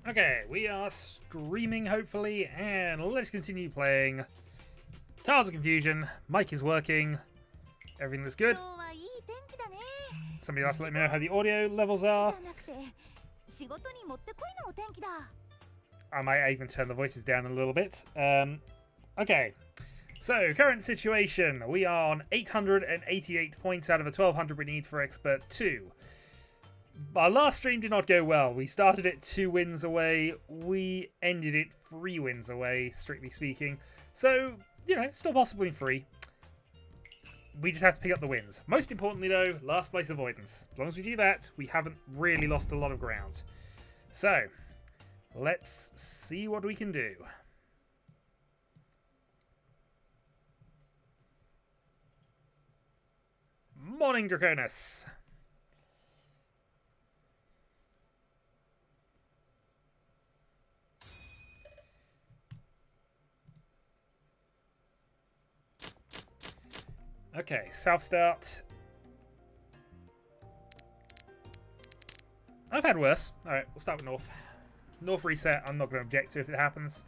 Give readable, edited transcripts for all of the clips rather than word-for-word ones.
Okay, we are streaming hopefully, and let's continue playing Tiles of Confusion. Mic is working. Everything looks good. Somebody will have to let me know how the audio levels are. I might even turn the voices down a little bit. Okay, so current situation. We are on 888 points out of the 1200 we need for Expert 2. Our last stream did not go well. We started it 2 wins away. We ended it 3 wins away, strictly speaking. So, you know, still possibly 3. We just have to pick up the wins. Most importantly, though, last place avoidance. As long as we do that, we haven't really lost a lot of ground. So, let's see what we can do. Morning, Draconis. Okay, south start. I've had worse. Alright, we'll start with north. North reset, I'm not going to object to if it happens.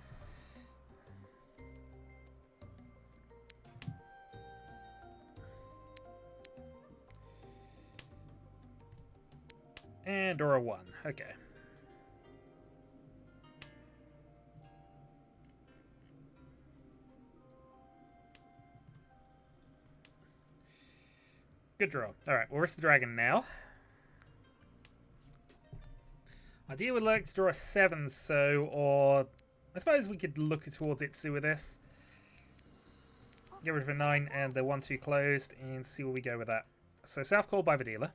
And Dora 1. Okay. Good draw. Alright, we'll risk the dragon now. Idea would like to draw a 7, so, or I suppose we could look towards Itsu with this. Get rid of a 9 and the 1-2 closed and see where we go with that. So South called by the dealer.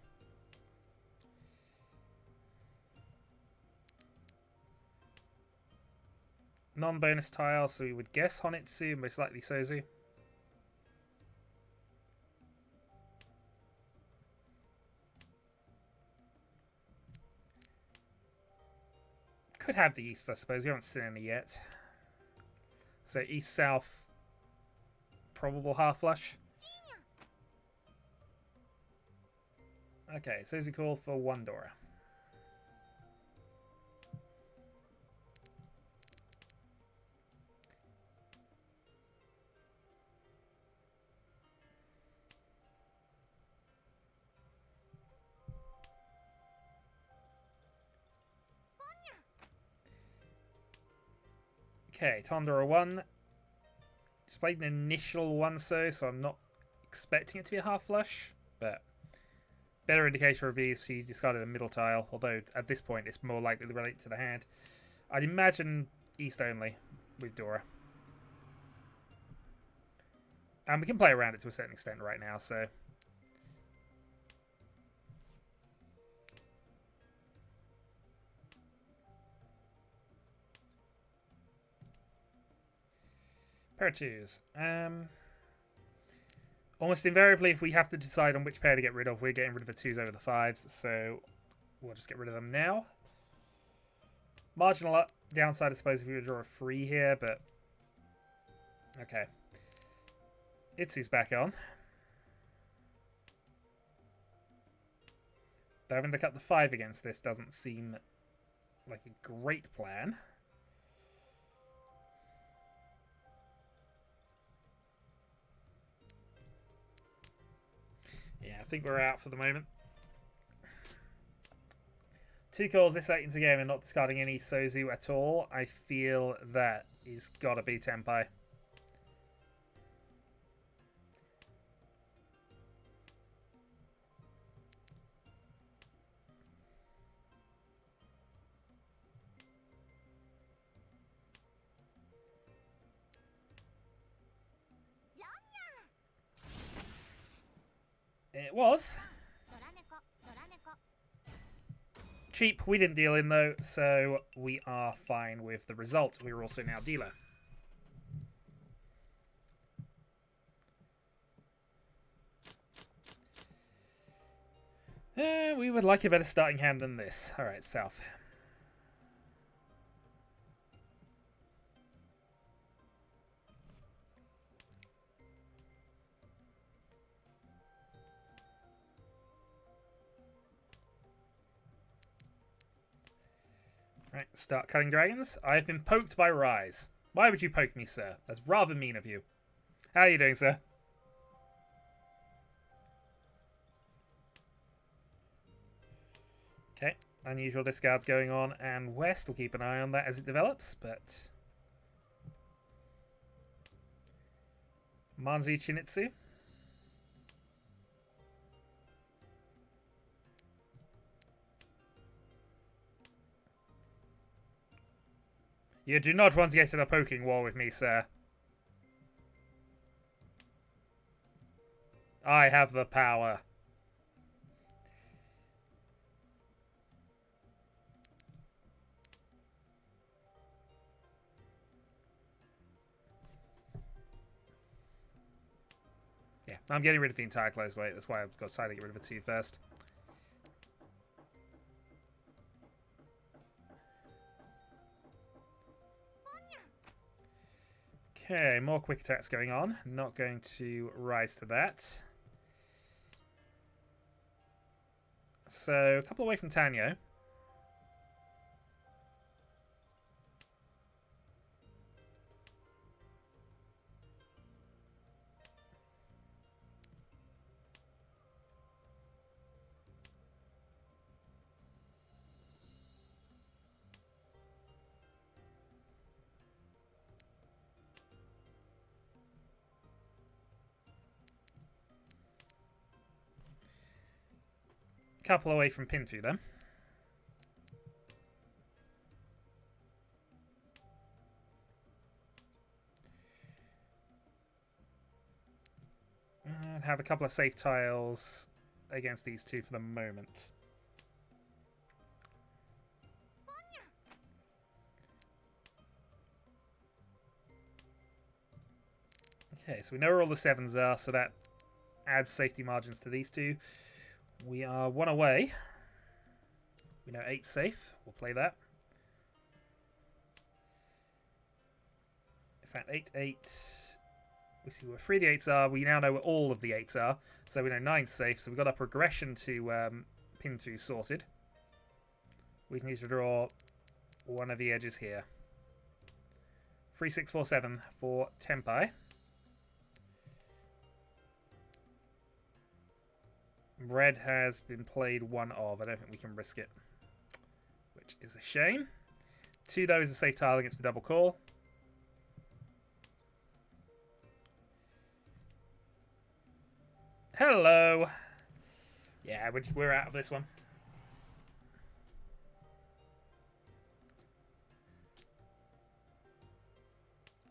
Non-bonus tile, so we would guess Honitsu, most likely Sozu. Could have the east, I suppose. We haven't seen any yet. So east-south, probable half flush. Okay, so we call for 1 Dora. Okay, Tondora 1. Just played an initial 1 so I'm not expecting it to be a half flush, but better indication would be if she discarded a middle tile, although at this point it's more likely to relate to the hand. I'd imagine east only with Dora. And we can play around it to a certain extent right now, so. Pair of 2s. Almost invariably, if we have to decide on which pair to get rid of, we're getting rid of the 2s over the 5s, so we'll just get rid of them now. Marginal downside, I suppose, if we would draw a 3 here, but okay. Itsu's back on. Though having to cut the 5 against this doesn't seem like a great plan. Yeah, I think we're out for the moment. 2 calls this late into the game and not discarding any Sozu at all. I feel that is gotta be Tenpai. It was. Cheap, we didn't deal in though, so we are fine with the result. We are also now dealer. We would like a better starting hand than this. Alright, south. Right, start cutting dragons. I have been poked by Rise. Why would you poke me, sir? That's rather mean of you. How are you doing, sir? Okay, unusual discards going on, and West will keep an eye on that as it develops, but... Manzi Chinitsu. You do not want to get in a poking war with me, sir. I have the power. Yeah, I'm getting rid of the entire closed weight. That's why I've got decided to get rid of a 2 first. Okay, more quick attacks going on. Not going to rise to that. So, a couple away from Tanyo. Couple away from Pinfu then. And have a couple of safe tiles against these two for the moment. Okay, so we know where all the 7s are, so that adds safety margins to these two. We are 1 away. We know 8's safe. We'll play that. In fact, 8, 8. We see where 3 of the 8s are. We now know where all of the 8s are. So we know 9's safe. So we've got our progression to pin to sorted. We need to draw one of the edges here. 3, 6, 4, 7 for Tenpai. Red has been played 1 of. I don't think we can risk it, which is a shame. 2, though, is a safe tile against the double call. Hello. Yeah, we're out of this one.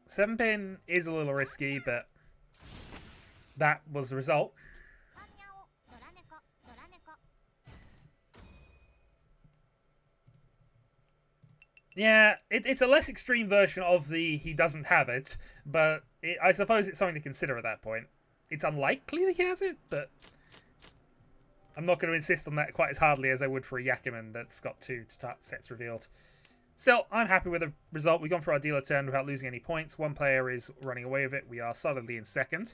Seven pin is a little risky, but that was the result. Yeah, it's a less extreme version of the he doesn't have it, but I suppose it's something to consider at that point. It's unlikely that he has it, but I'm not going to insist on that quite as hardly as I would for a Yakuman that's got 2 sets revealed. Still, I'm happy with the result. We've gone for our dealer turn without losing any points. One player is running away with it. We are solidly in second,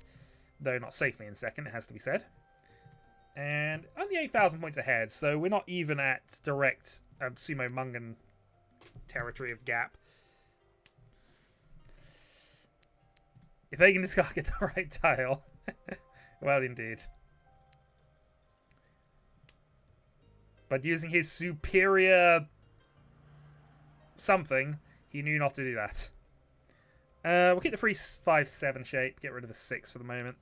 though not safely in second, it has to be said. And only 8,000 points ahead, so we're not even at direct Sumo Mungan territory of gap. If they can discard get the right tile, well, indeed. But using his superior something, he knew not to do that. We'll keep the 3, 5, 7 shape. Get rid of the 6 for the moment.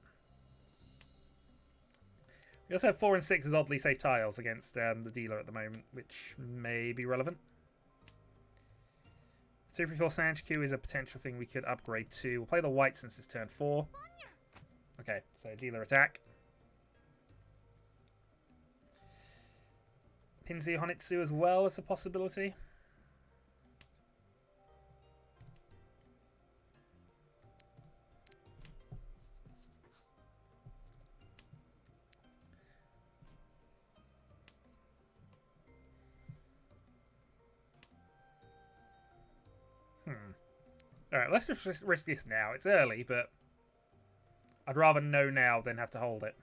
We also have 4 and 6 as oddly safe tiles against the dealer at the moment, which may be relevant. 2, 3, 4 Sanchiku is a potential thing we could upgrade to. We'll play the white since it's turn 4. Okay, so dealer attack. Pinzu Honitsu as well as a possibility. Alright, let's just risk this now. It's early, but I'd rather know now than have to hold it.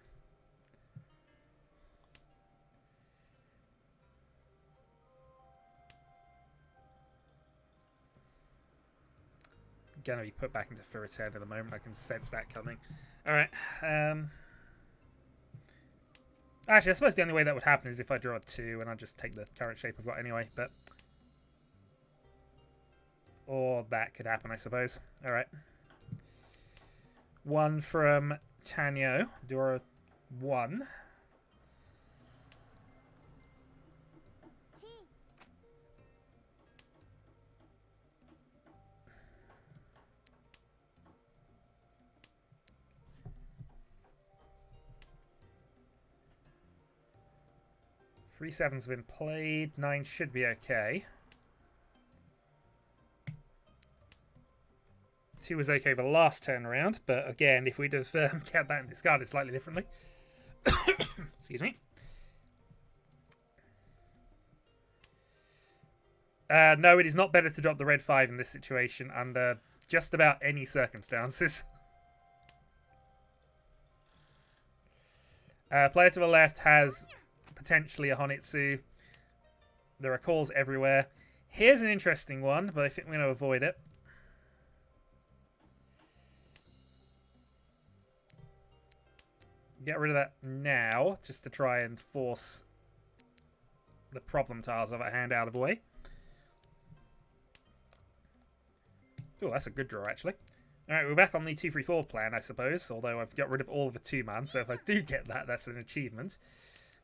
going to be put back into full return at the moment. I can sense that coming. Alright. Actually, I suppose the only way that would happen is if I draw a 2 and I just take the current shape I've got anyway. But or that could happen, I suppose. Alright. 1 from Tanyo. Draw 1. Three 7s have been played. 9 should be okay. 2 was okay the last turn around, but again, if we'd have kept that and discarded slightly differently. Excuse me. No, it is not better to drop the red 5 in this situation under just about any circumstances. Player to the left has potentially a Honitsu. There are calls everywhere. Here's an interesting one, but I think we're going to avoid it. Get rid of that now, just to try and force the problem tiles of our hand out of the way. Oh, that's a good draw, actually. Alright, we're back on the 2-3-4 plan, I suppose, although I've got rid of all of the 2-man, so if I do get that, that's an achievement.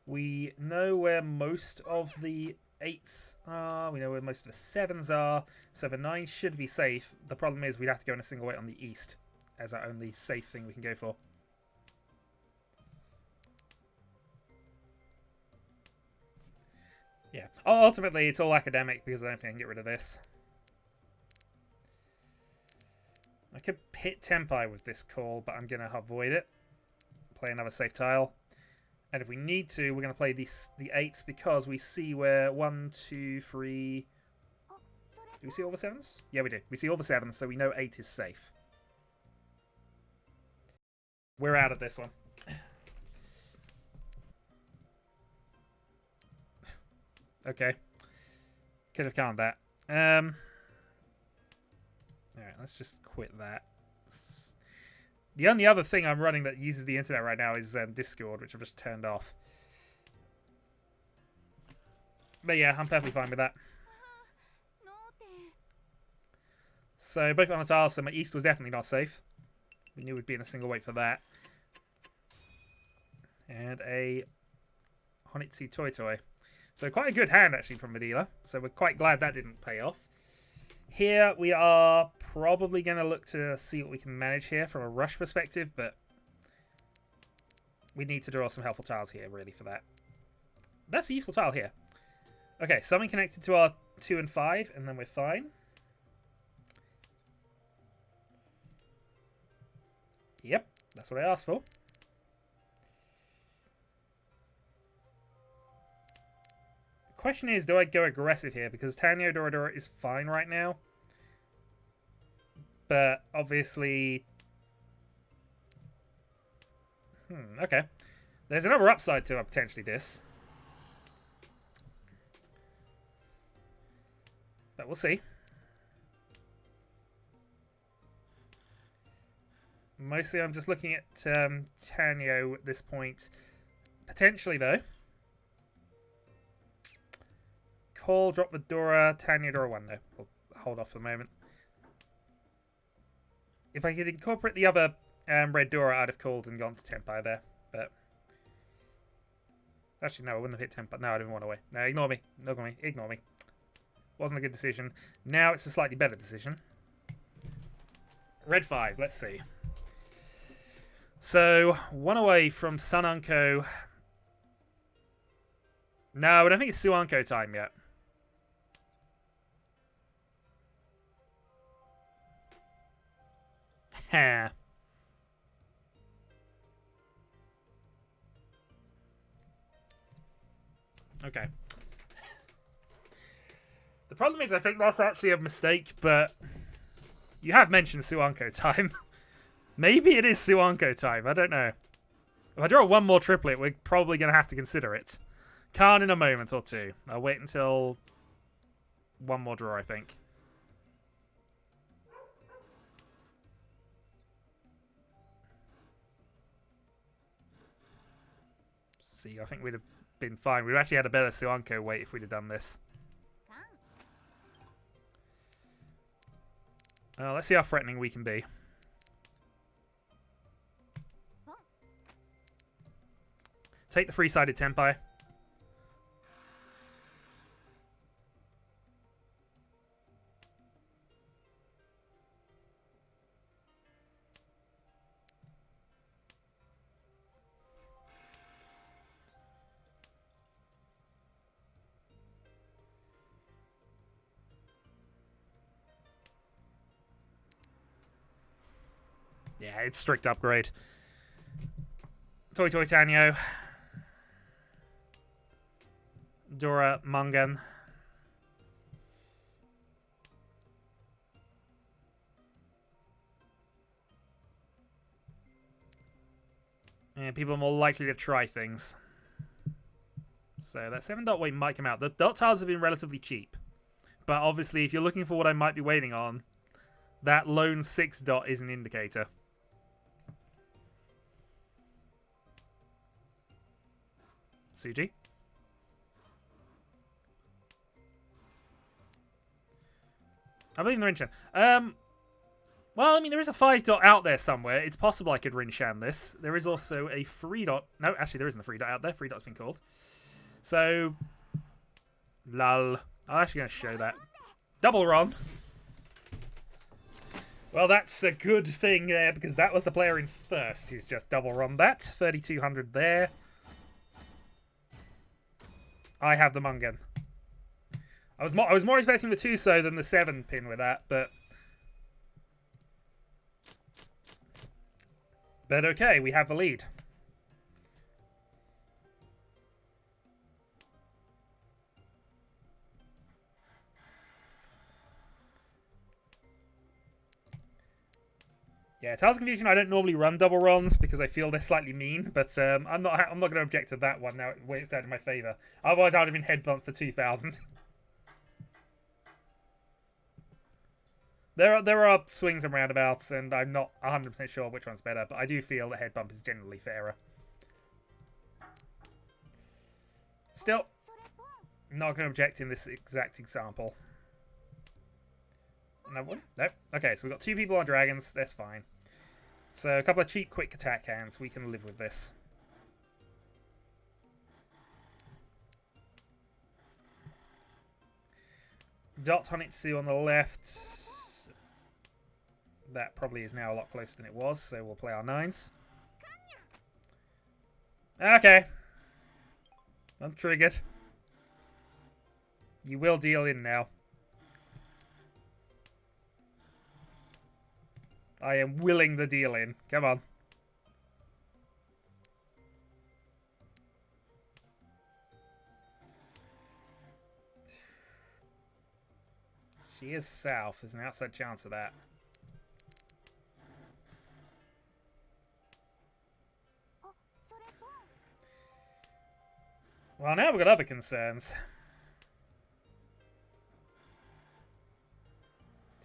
We know where most of the 8s are, we know where most of the 7s are, so the 9 should be safe. The problem is we'd have to go in a single weight on the east as our only safe thing we can go for. Yeah, ultimately it's all academic because I don't think I can get rid of this. I could hit Tempai with this call, but I'm going to avoid it. Play another safe tile. And if we need to, we're going to play the 8s because we see where 1, 2, 3... Do we see all the 7s? Yeah, we do. We see all the 7s, so we know 8 is safe. We're out of this one. Okay. Could have calmed that. Alright, let's just quit that. The only other thing I'm running that uses the internet right now is Discord, which I've just turned off. But yeah, I'm perfectly fine with that. So, both on the tile, so my east was definitely not safe. We knew we'd be in a single weight for that. And a Honitsu Toy Toy. So quite a good hand, actually, from Medela. So we're quite glad that didn't pay off. Here, we are probably going to look to see what we can manage here from a rush perspective, but we need to draw some helpful tiles here, really, for that. That's a useful tile here. Okay, something connected to our 2 and 5, and then we're fine. Yep, that's what I asked for. Question is, do I go aggressive here? Because Tanyo Doradora is fine right now. But obviously... okay. There's another upside to potentially this. But we'll see. Mostly I'm just looking at Tanyo at this point. Potentially, though. Call, drop the Dora, Tanyo Dora 1. No, we'll hold off for the moment. If I could incorporate the other red Dora, I'd have called and gone to Tempai there. But actually, no, I wouldn't have hit Tempai. No, I didn't want to wait. No, ignore me. Ignore me. Ignore me. Wasn't a good decision. Now it's a slightly better decision. Red 5. Let's see. So, 1 away from Sununko. No, I don't think it's Suanko time yet. Ha. Okay. The problem is I think that's actually a mistake, but you have mentioned Suanko time. Maybe it is Suanko time. I don't know. If I draw one more triplet, we're probably going to have to consider it. Can't in a moment or two. I'll wait until one more draw, I think. See, I think we'd have been fine. We'd actually had a better Suanko weight if we'd have done this. Let's see how threatening we can be. Take the three-sided Tenpai. Yeah, it's strict upgrade. Toy Tanyo. Dora Mungan. And people are more likely to try things. So that 7-dot weight might come out. The dot tiles have been relatively cheap. But obviously, if you're looking for what I might be waiting on, that lone 6-dot is an indicator. Suji? I believe in the Rinshan. Well, I mean, there is a 5-dot out there somewhere. It's possible I could Rinshan this. There is also a 3-dot. No, actually, there isn't a 3-dot out there. 3-dot's been called. So, lol. I'm actually going to show that. Double Ron. Well, that's a good thing there, because that was the player in first who's just double Ron that. 3,200 there. I have the Mungan. I was more expecting the 2-so than the 7 pin with that, but okay, we have the lead. Yeah, Tiles of Confusion, I don't normally run double runs because I feel they're slightly mean, but I'm not going to object to that one now. It works out in my favour. Otherwise, I would have been headbumped for 2,000. There are swings and roundabouts, and I'm not 100% sure which one's better, but I do feel the head bump is generally fairer. Still, not going to object in this exact example. No. Okay, so we've got 2 people on dragons. That's fine. So a couple of cheap quick attack hands. We can live with this. Dot Honitsu on the left. That probably is now a lot closer than it was, so we'll play our 9s. Okay. I'm triggered. You will deal in now. I am willing the deal in. Come on. She is south. There's an outside chance of that. Well, now we've got other concerns.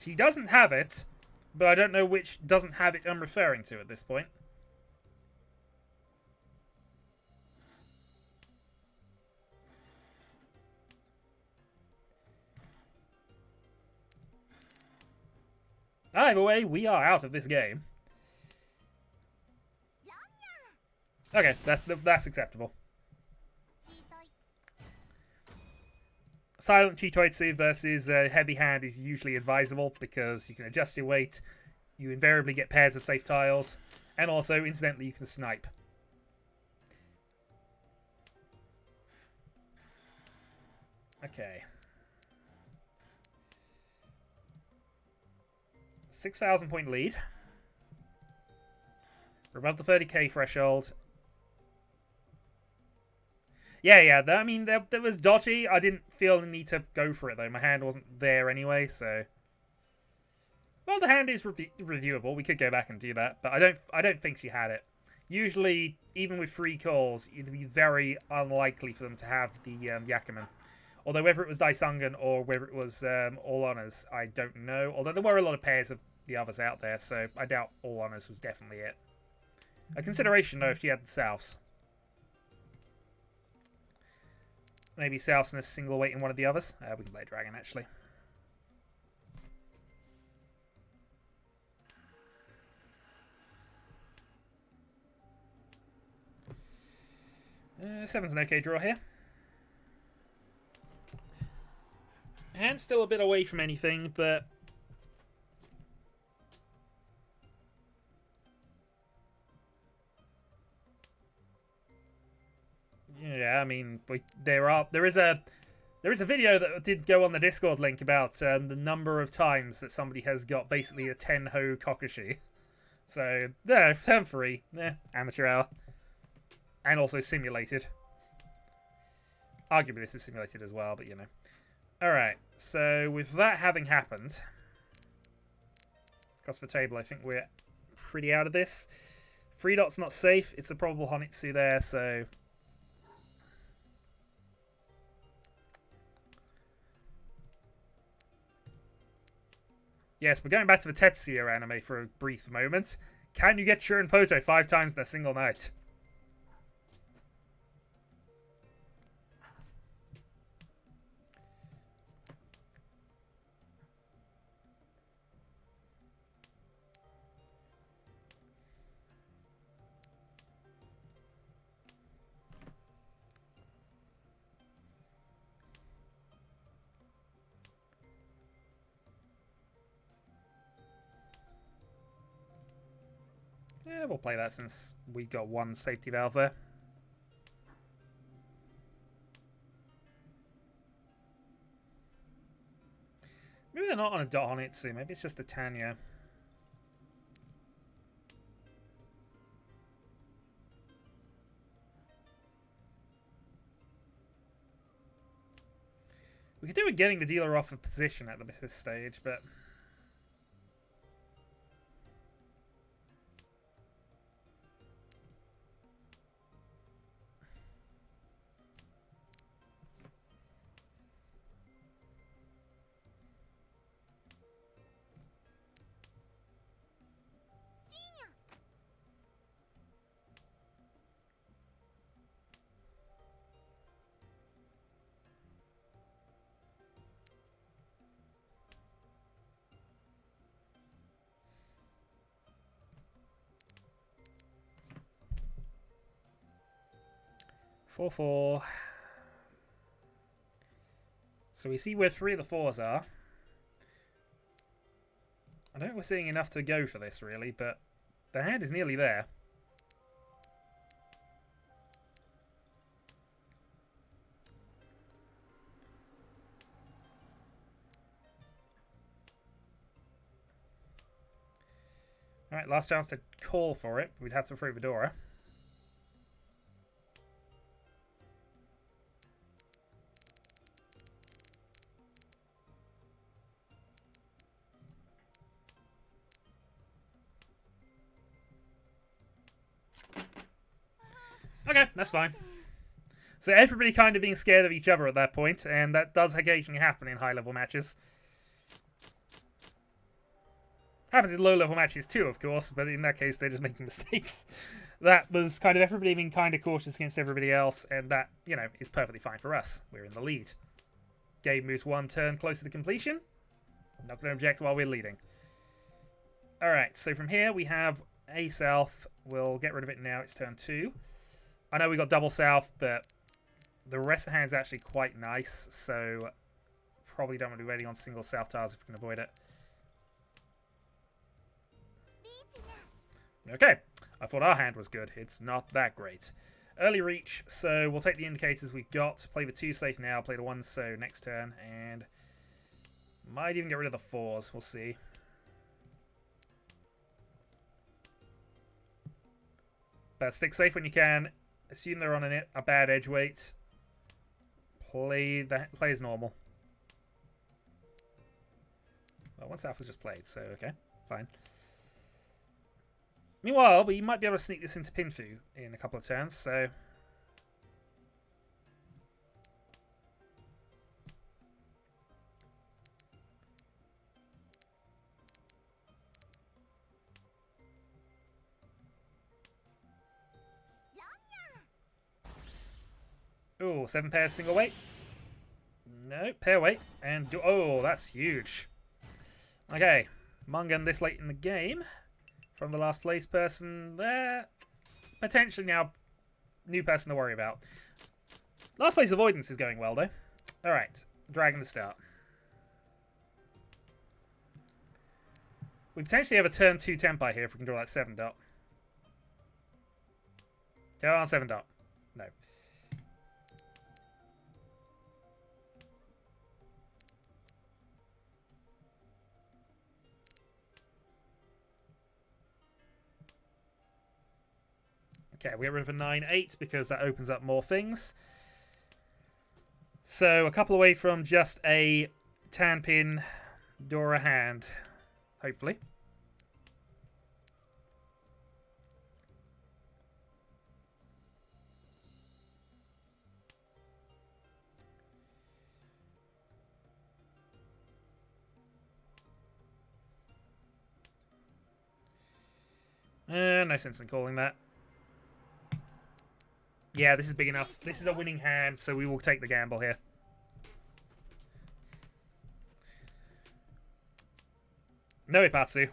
She doesn't have it, but I don't know which doesn't have it I'm referring to at this point. Either way, we are out of this game. Okay, that's acceptable. Silent Chitoitsu versus Heavy Hand is usually advisable because you can adjust your weight, you invariably get pairs of safe tiles, and also, incidentally, you can snipe. Okay. 6,000 point lead. We're above the 30k threshold. Yeah, I mean, that was dodgy. I didn't feel the need to go for it, though. My hand wasn't there anyway, so... Well, the hand is reviewable. We could go back and do that, but I don't think she had it. Usually, even with 3 calls, it'd be very unlikely for them to have the Yakuman. Although whether it was Daisungan or whether it was All Honors, I don't know. Although there were a lot of pairs of the others out there, so I doubt All Honors was definitely it. A consideration, though, if she had the Souths. Maybe South's in a single weight in one of the others. We can play Dragon, actually. Seven's an okay draw here. Hand's still a bit away from anything, but... yeah, I mean, there is a video that did go on the Discord link about the number of times that somebody has got basically a 10-ho Kokoshi. So, yeah, turn 3. Amateur hour. And also simulated. Arguably this is simulated as well, but you know. Alright, so with that having happened, across the table, I think we're pretty out of this. 3 dot's not safe. It's a probable Honitsu there, so... yes, we're going back to the Tetsuya anime for a brief moment. Can you get Shurenpoto 5 times in a single night? Yeah, we'll play that since we got one safety valve there. Maybe they're not on a dot Honitsu. Maybe it's just a Tanya. We could do with getting the dealer off of position at this stage, but... Four. So we see where 3 of the 4s are. I don't think we're seeing enough to go for this, really, but the hand is nearly there. Alright, last chance to call for it. We'd have to throw Fedora. Okay, that's fine. So everybody kind of being scared of each other at that point, and that does occasionally happen in high-level matches. Happens in low-level matches too, of course, but in that case, they're just making mistakes. That was kind of everybody being kind of cautious against everybody else, and that, you know, is perfectly fine for us. We're in the lead. Game moves 1 turn closer to completion. Not going to object while we're leading. Alright, so from here we have a south. We'll get rid of it now. It's turn 2. I know we got double south, but the rest of the hand's actually quite nice, so probably don't want to be waiting on single south tiles if we can avoid it. Okay, I thought our hand was good. It's not that great. Early reach, so we'll take the indicators we've got. Play the 2 safe now, play the 1 so next turn, and might even get rid of the 4s. We'll see. But stick safe when you can. Assume they're on a bad edge weight. Play as normal. Well, 1 south was just played, so okay, fine. Meanwhile, we might be able to sneak this into Pinfu in a couple of turns, so... Oh, 7 pairs single weight. No, pair weight. And oh, that's huge. Okay, Mungan this late in the game from the last place person there. Potentially now new person to worry about. Last place avoidance is going well though. Alright, Dragon to start. We potentially have a turn 2 Tempai here if we can draw that 7 dot. Go on, 7 dot. No. Okay, we get rid of a 9-8 because that opens up more things. So a couple away from just a tan pin, Dora hand, hopefully. No sense in calling that. Yeah, this is big enough. This is a winning hand, so we will take the gamble here. No Ipatsu.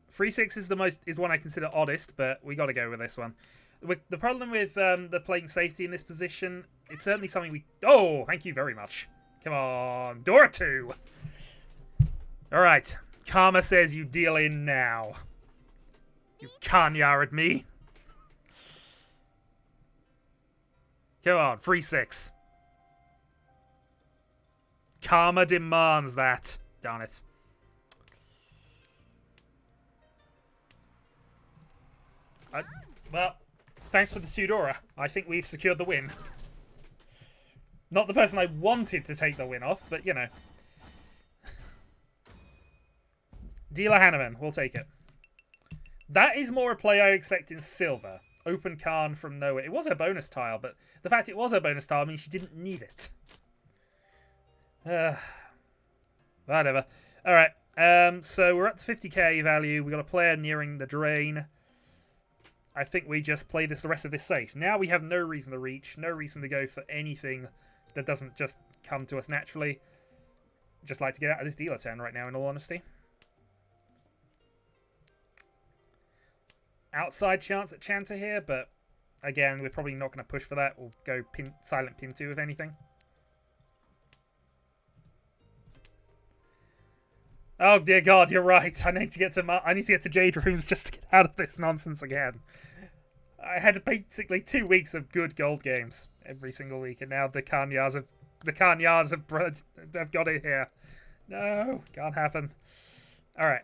Free 6 is one I consider oddest, but we got to go with this one. The problem with the playing safety in this position, it's certainly something we... Oh, thank you very much. Come on, Dora 2. All right, Karma says you deal in now. You Kanya at me. Come on, free 6. Karma demands that. Darn it. Well, thanks for the Sudora. I think we've secured the win. Not the person I wanted to take the win off, but you know. Dealer Hanneman, we'll take it. That is more a play I expect in silver. Open Khan from nowhere. It was a bonus tile, but the fact it was a bonus tile means she didn't need it. Whatever. Alright, so we're up to 50k value. We got a player nearing the drain. I think we just play the rest of this safe. Now we have no reason to reach, no reason to go for anything that doesn't just come to us naturally. Just like to get out of this dealer turn right now, in all honesty. Outside chance at Chanter here, but again, we're probably not going to push for that. We'll go silent pin 2 if anything. Oh dear God, you're right. I need to get to Jade Rooms just to get out of this nonsense again. I had basically 2 weeks of good gold games every single week, and now the Kanyas have got it here. No, can't happen. All right.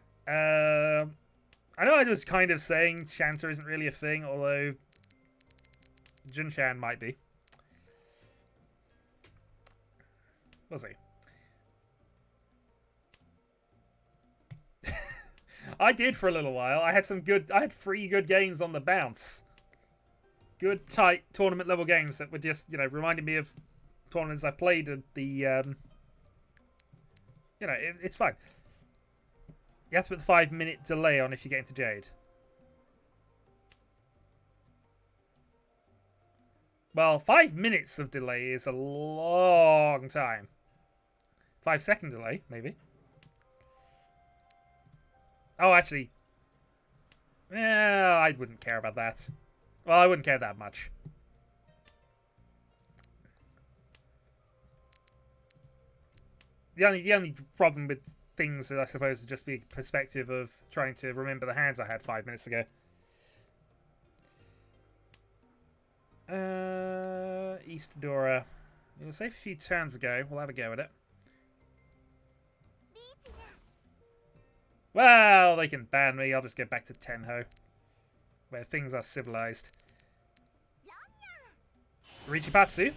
I know I was kind of saying Shanta isn't really a thing, although Junshan might be. We'll see. I did for a little while. I had 3 good games on the bounce. Good, tight tournament level games that were just, reminding me of tournaments I played at the, it's fine. You have to put the 5-minute delay on if you get into Jade. Well, 5 minutes of delay is a long time. 5-second delay, maybe. Oh, actually. Yeah, I wouldn't care about that. Well, I wouldn't care that much. The only problem with things that I suppose would just be perspective of trying to remember the hands I had 5 minutes ago. East Dora. It was safe a few turns ago. We'll have a go at it. Well, they can ban me. I'll just get back to Tenho, where things are civilized. Riichi Patsu.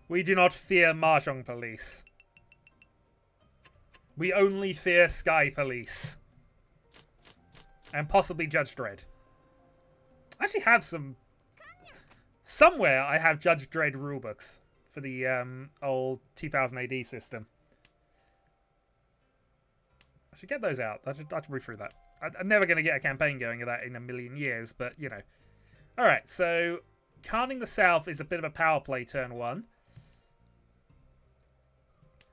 We do not fear Mahjong police. We only fear Sky police. And possibly Judge Dredd. I actually have some... Somewhere I have Judge Dredd rulebooks for the old 2000 AD system. I should get those out. I should read through that. I'm never going to get a campaign going of that in a million years, but, you know. Alright, so Carning the South is a bit of a power play turn 1.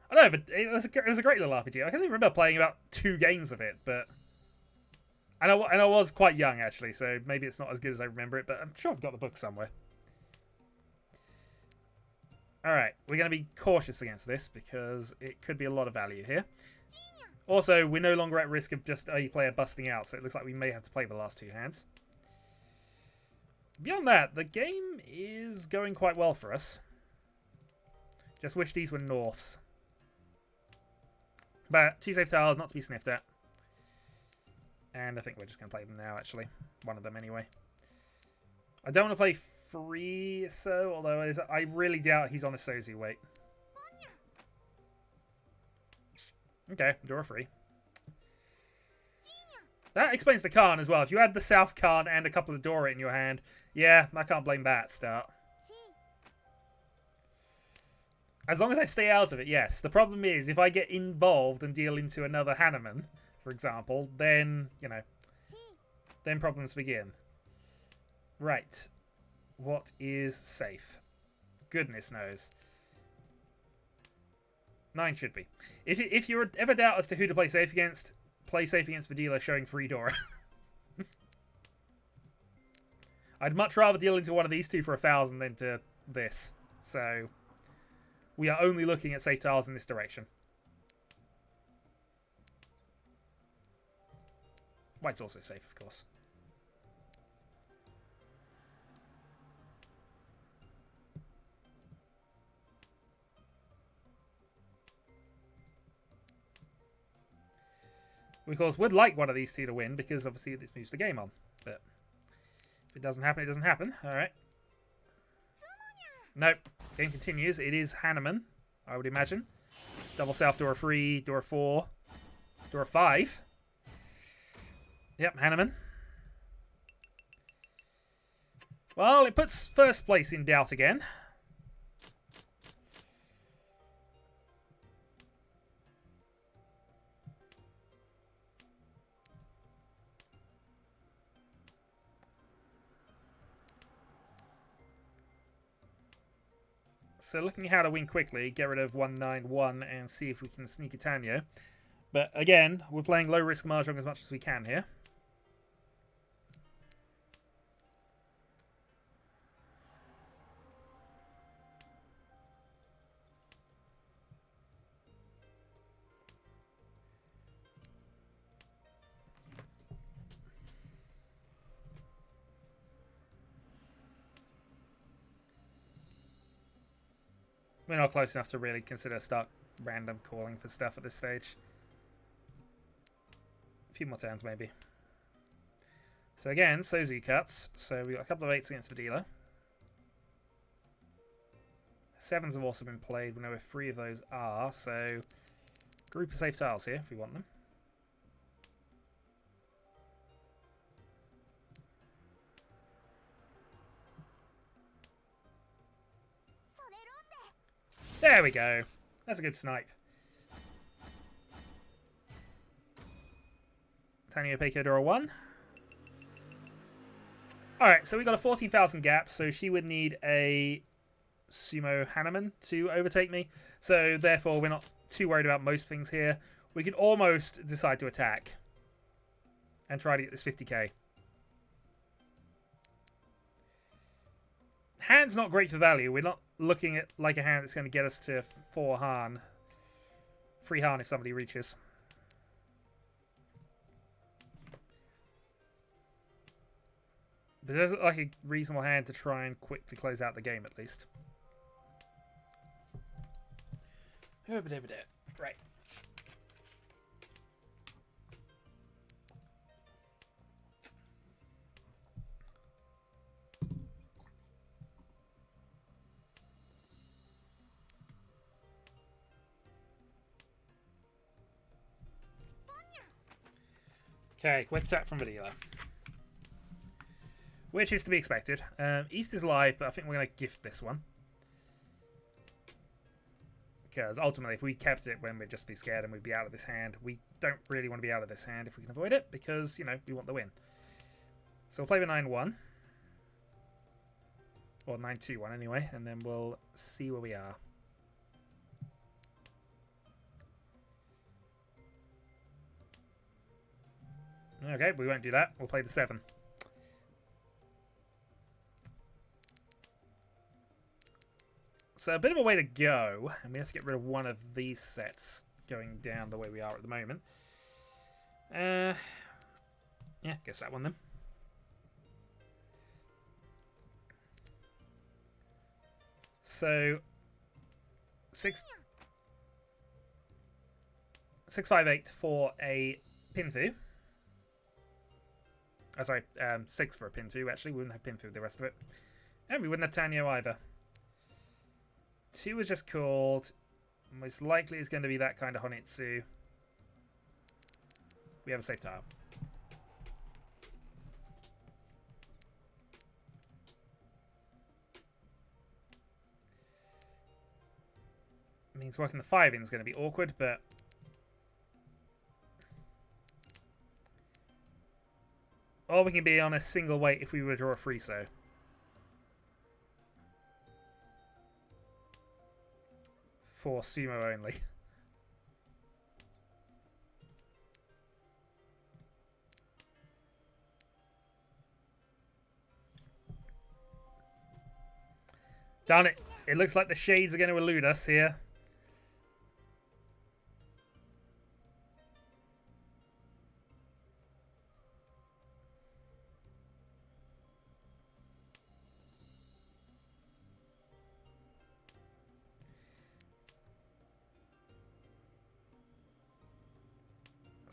I know, but it was a great little RPG. I can remember playing about 2 games of it, but... And I was quite young, actually, so maybe it's not as good as I remember it, but I'm sure I've got the book somewhere. Alright, we're going to be cautious against this, because it could be a lot of value here. Also, we're no longer at risk of just a player busting out, so it looks like we may have to play the last 2 hands. Beyond that, the game is going quite well for us. Just wish these were Norths. But 2 safe tiles, not to be sniffed at. And I think we're just going to play them now, actually. One of them, anyway. I don't want to play free, so, although I really doubt he's on a Sozu weight. Okay, draw a free. That explains the Khan as well. If you had the South Khan and a couple of Dora in your hand, yeah, I can't blame that start. As long as I stay out of it, yes. The problem is, if I get involved and deal into another Hanneman, for example, then, you know, then problems begin. Right. What is safe? Goodness knows. 9 should be. If you ever doubt as to who to play safe against Vidila showing free Dora. I'd much rather deal into one of these 2 for 1,000 than to this. So, we are only looking at safe tiles in this direction. White's also safe, of course. We, of course, would like one of these 2 to win, because obviously this moves the game on. But if it doesn't happen, it doesn't happen. Alright. Nope. Game continues. It is Hanneman, I would imagine. Double South, Dora 3, Dora 4, Dora 5. Yep, Hanneman. Well, it puts first place in doubt again. So looking at how to win quickly, get rid of 191 and see if we can sneak a Tanyo. But again, we're playing low risk Mahjong as much as we can here. We're not close enough to really consider start random calling for stuff at this stage. A few more turns, maybe. So again, Sozu cuts. So we got a couple of 8s against Vidila. 7s have also been played. We know where 3 of those are. So group of safe tiles here if we want them. There we go. That's a good snipe. Tanyo Peiko Dora 1. Alright, so we got a 14,000 gap, so she would need a Sumo Hanneman to overtake me. So therefore, we're not too worried about most things here. We could almost decide to attack and try to get this 50k. Hand's not great for value. We're not looking at like a hand that's going to get us to 4 Han. 3 Han if somebody reaches. But there's like a reasonable hand to try and quickly close out the game at least. Right. Okay, quick attack from Vidila. Which is to be expected. East is live, but I think we're going to gift this one. Because ultimately, if we kept it when we'd just be scared and we'd be out of this hand, we don't really want to be out of this hand if we can avoid it, because, you know, we want the win. So we'll play the 9-1. Or 9-2-1 anyway, and then we'll see where we are. Okay, we won't do that. We'll play the 7. So a bit of a way to go, and we have to get rid of one of these sets going down the way we are at the moment. Yeah, guess that one then. So 6-5-8 for a Pinfu. Oh, sorry, 6 for a Pinfu. Actually, we wouldn't have Pinfu with the rest of it, and we wouldn't have Tanyo either. 2 was just called. Most likely it's going to be that kind of Honitsu. We have a safe tile. Means working the 5 in is going to be awkward, but or we can be on a single weight if we were to draw a Friso. For sumo only. Darn it. It looks like the shades are going to elude us here.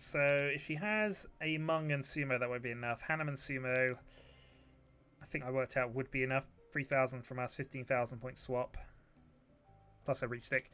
So if she has a Mung and Sumo, that won't be enough. Hanneman Sumo, I think I worked out, would be enough. 3,000 from us, 15,000 point swap. Plus a reach stick.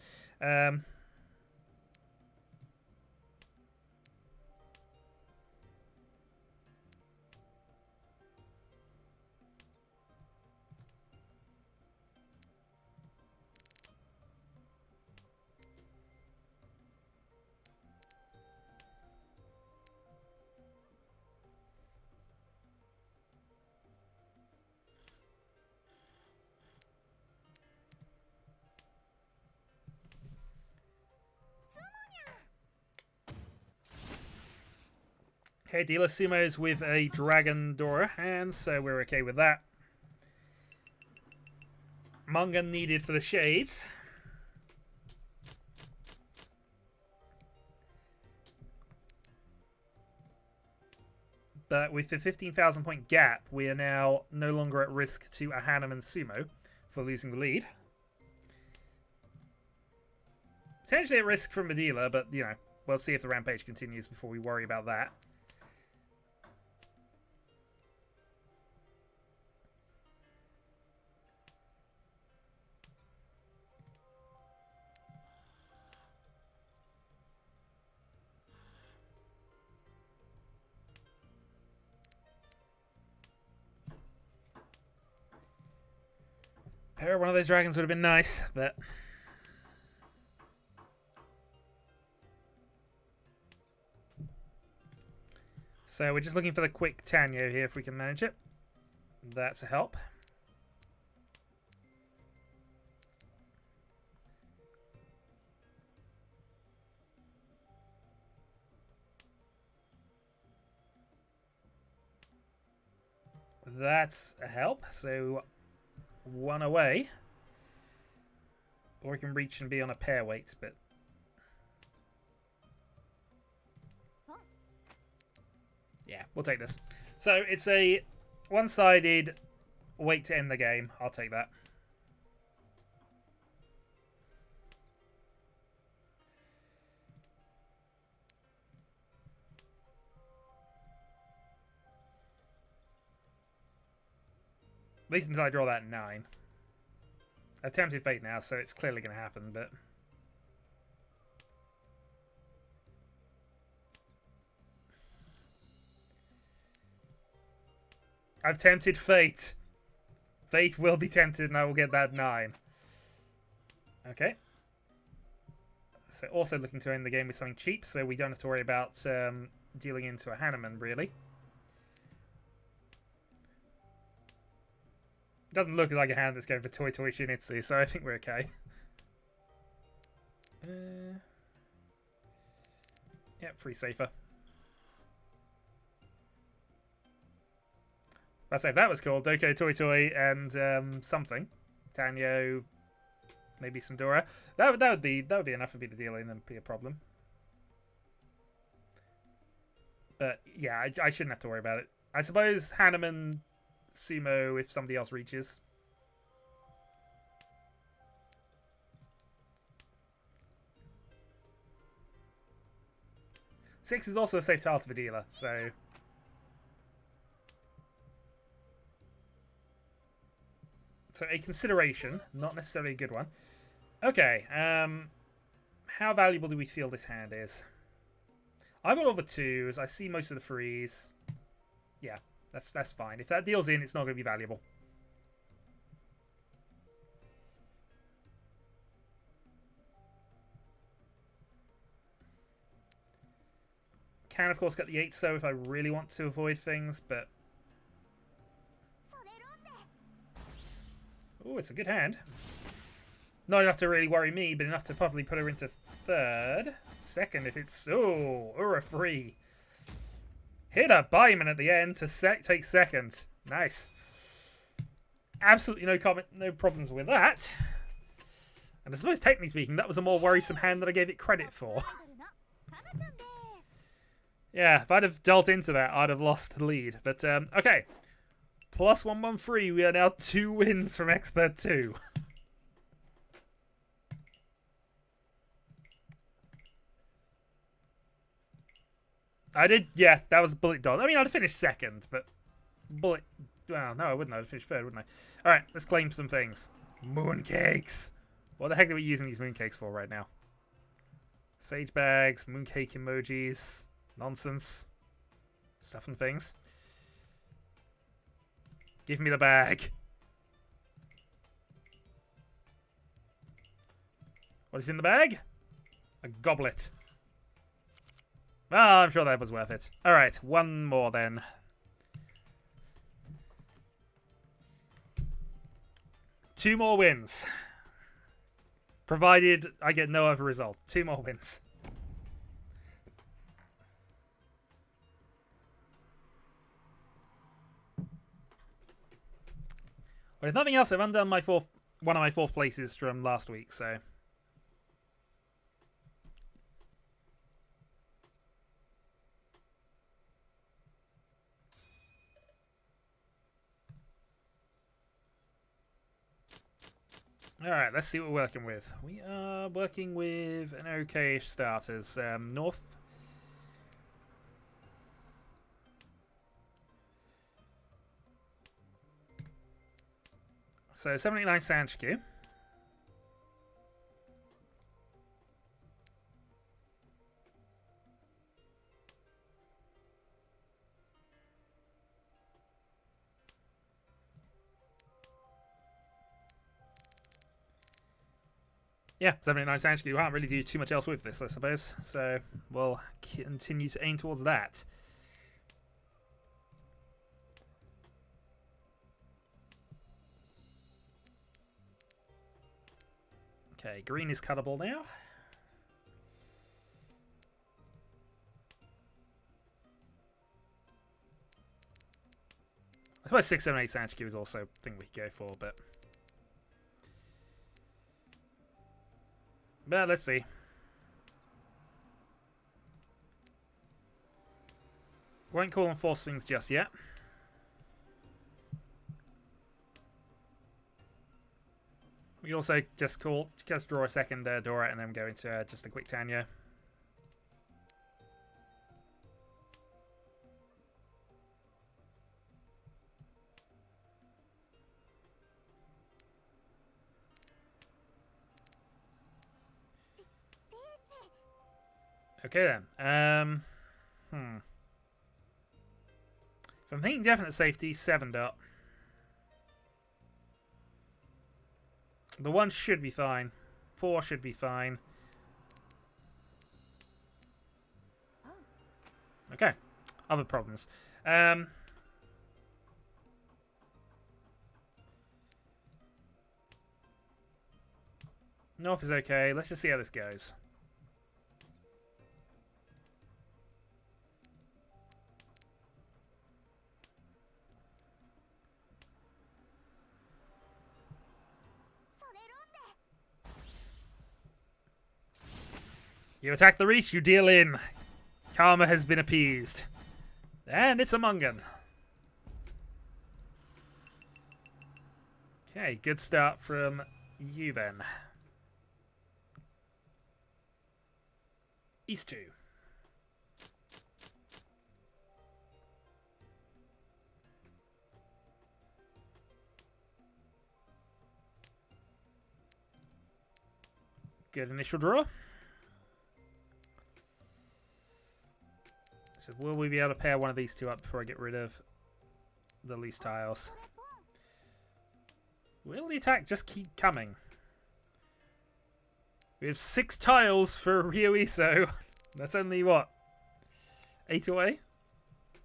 Okay, dealer Sumos with a Dragon Dora hand, so we're okay with that. Manga needed for the shades. But with the 15,000 point gap, we are now no longer at risk to a Hanneman Sumo for losing the lead. Potentially at risk from the dealer, but, you know, we'll see if the rampage continues before we worry about that. One of those dragons would have been nice, but so we're just looking for the quick Tanyo here if we can manage it. That's a help. That's a help. So 1 away. Or we can reach and be on a pair weight, but yeah, we'll take this. So it's a one-sided weight to end the game. I'll take that. At least until I draw that 9. I've tempted fate now, so it's clearly going to happen, but I've tempted fate. Fate will be tempted and I will get that 9. Okay. So also looking to end the game with something cheap, so we don't have to worry about dealing into a Hanneman, really. Doesn't look like a hand that's going for Toy Toy Shinitsu, so I think we're okay. Yep, free safer. I say if that was cool, Doko, Toy Toy, and something, Tanyo, maybe some Dora. That would be enough for me to deal in and be a problem. But yeah, I shouldn't have to worry about it. I suppose Hanneman, Sumo if somebody else reaches. Six is also a safe tile to the dealer, so. So a consideration, not necessarily a good one. Okay, how valuable do we feel this hand is? I've got all the twos. I see most of the threes. Yeah, that's fine. If that deals in, it's not going to be valuable. Can, of course, get the 8 so if I really want to avoid things, but... Oh, it's a good hand. Not enough to really worry me, but enough to probably put her into third. Second if it's... Oh, or a free. Hit a Buyman at the end to take second. Nice. Absolutely no problems with that. And I suppose, technically speaking, that was a more worrisome hand than I gave it credit for. Yeah, if I'd have dealt into that, I'd have lost the lead. But, okay. Plus 113, we are now 2 wins from Expert 2. I did, yeah, that was a bullet dodge. I mean, I'd have finished second, but bullet... Well, no, I wouldn't. I'd have finished third, wouldn't I? Alright, let's claim some things. Mooncakes. What the heck are we using these mooncakes for right now? Sage bags, mooncake emojis... Nonsense. Stuff and things. Give me the bag. What is in the bag? A goblet. Ah, I'm sure that was worth it. Alright, one more then. Two more wins. Provided I get no other result. 2 more wins. But if nothing else, I've undone my one of my 4th places from last week, so... Alright, let's see what we're working with. We are working with an okay-ish starters. North. So 79 Sanchikyu. Yeah, 79 Sanchikyu. You can't really do too much else with this, I suppose. So we'll continue to aim towards that. Okay, green is cuttable now. I suppose 6, 7, 8 Sanchikyu is also a thing we could go for, but... But let's see. Won't call on force things just yet. We can also just draw a second Dora and then go into just a quick Tanya. Okay then. If I'm thinking definite safety, 7 dot. The 1 should be fine. 4 should be fine. Okay. Other problems. North is okay. Let's just see how this goes. You attack the Riichi, you deal in. Karma has been appeased. And it's a Mungan. Okay, good start from you then. East 2. Good initial draw. So will we be able to pair one of these two up before I get rid of the loose tiles? Will the attack just keep coming? We have 6 tiles for Ryoiso. That's only, what, 8 away?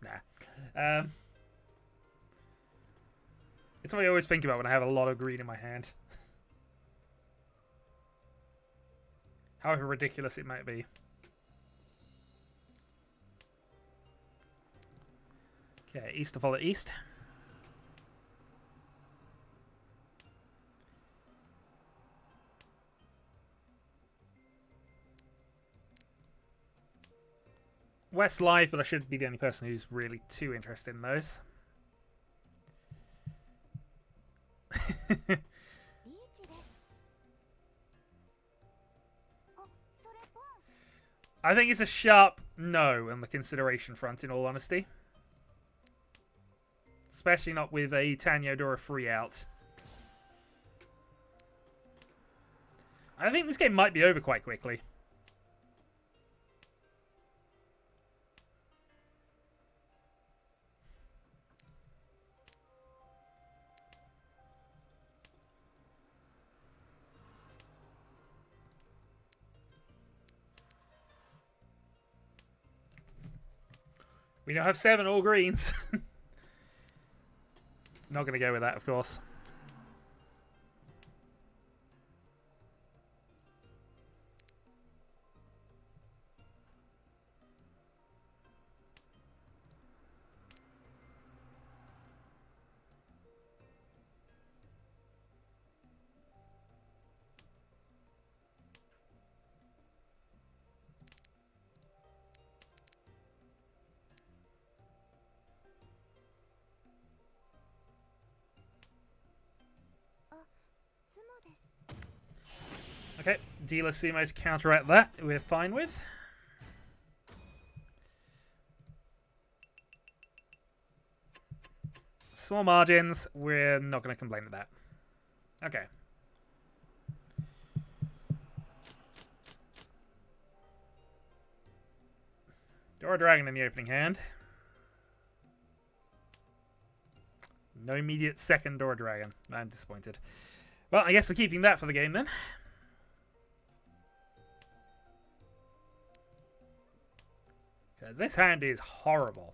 Nah. It's what I always think about when I have a lot of green in my hand. However ridiculous it might be. Okay, east to follow east. West live, but I should be the only person who's really too interested in those. I think it's a sharp no on the consideration front, in all honesty. Especially not with a Tanyodora free out. I think this game might be over quite quickly. We now have 7 all greens. Not going to go with that, of course. Okay, dealer Sumo to counteract that, we're fine with. Small margins, we're not going to complain with that. Okay. Dora Dragon in the opening hand. No immediate second Dora Dragon. I'm disappointed. Well, I guess we're keeping that for the game then. Because this hand is horrible.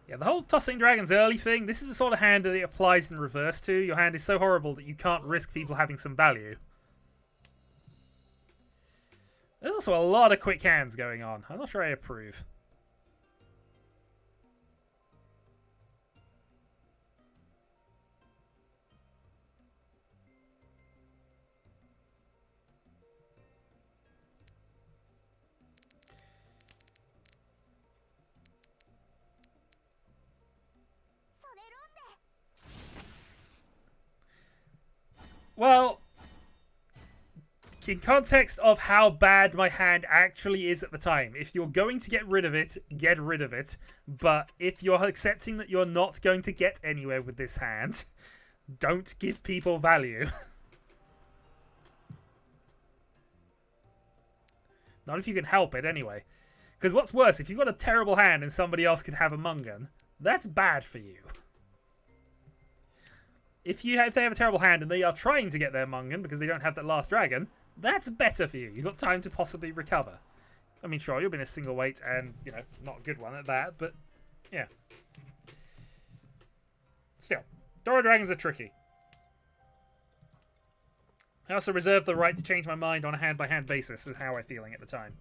Yeah, the whole tossing dragons early thing, this is the sort of hand that it applies in reverse to. Your hand is so horrible that you can't risk people having some value. There's also a lot of quick hands going on. I'm not sure I approve. Well, in context of how bad my hand actually is at the time, if you're going to get rid of it, get rid of it. But if you're accepting that you're not going to get anywhere with this hand, don't give people value. Not if you can help it, anyway. Because what's worse, if you've got a terrible hand and somebody else could have a Mungan, that's bad for you. If they have a terrible hand and they are trying to get their Mungan because they don't have that last dragon, that's better for you. You've got time to possibly recover. I mean, sure, you'll be in a single weight and, you know, not a good one at that, but yeah. Still, Dora Dragons are tricky. I also reserve the right to change my mind on a hand-by-hand basis of how I'm feeling at the time.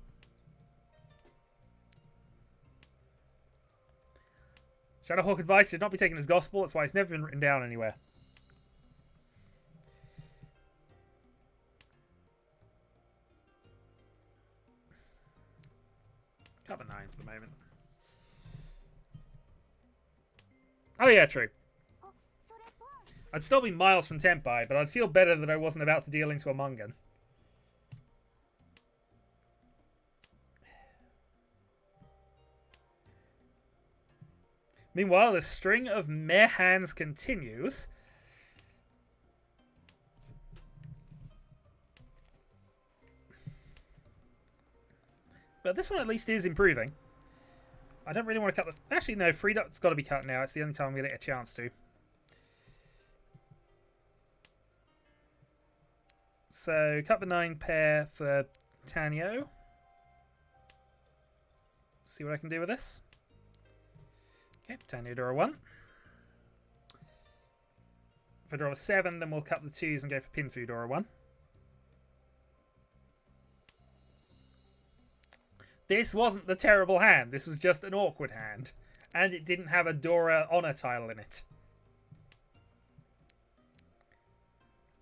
Shadowhawk advice should not be taken as gospel, that's why it's never been written down anywhere. Cover 9 for the moment. Oh yeah, true. I'd still be miles from Tempai, but I'd feel better that I wasn't about to deal into a Mungan. Meanwhile, the string of meh hands continues. But this one at least is improving. I don't really want to cut the... Actually, no, Free Dot's got to be cut now. It's the only time I'm going to get a chance to. So, cut the 9 pair for Tanyo. See what I can do with this. Okay, Tanyo draw a 1. If I draw a 7, then we'll cut the 2s and go for Pinfu draw a 1. This wasn't the terrible hand. This was just an awkward hand. And it didn't have a Dora Honor tile in it.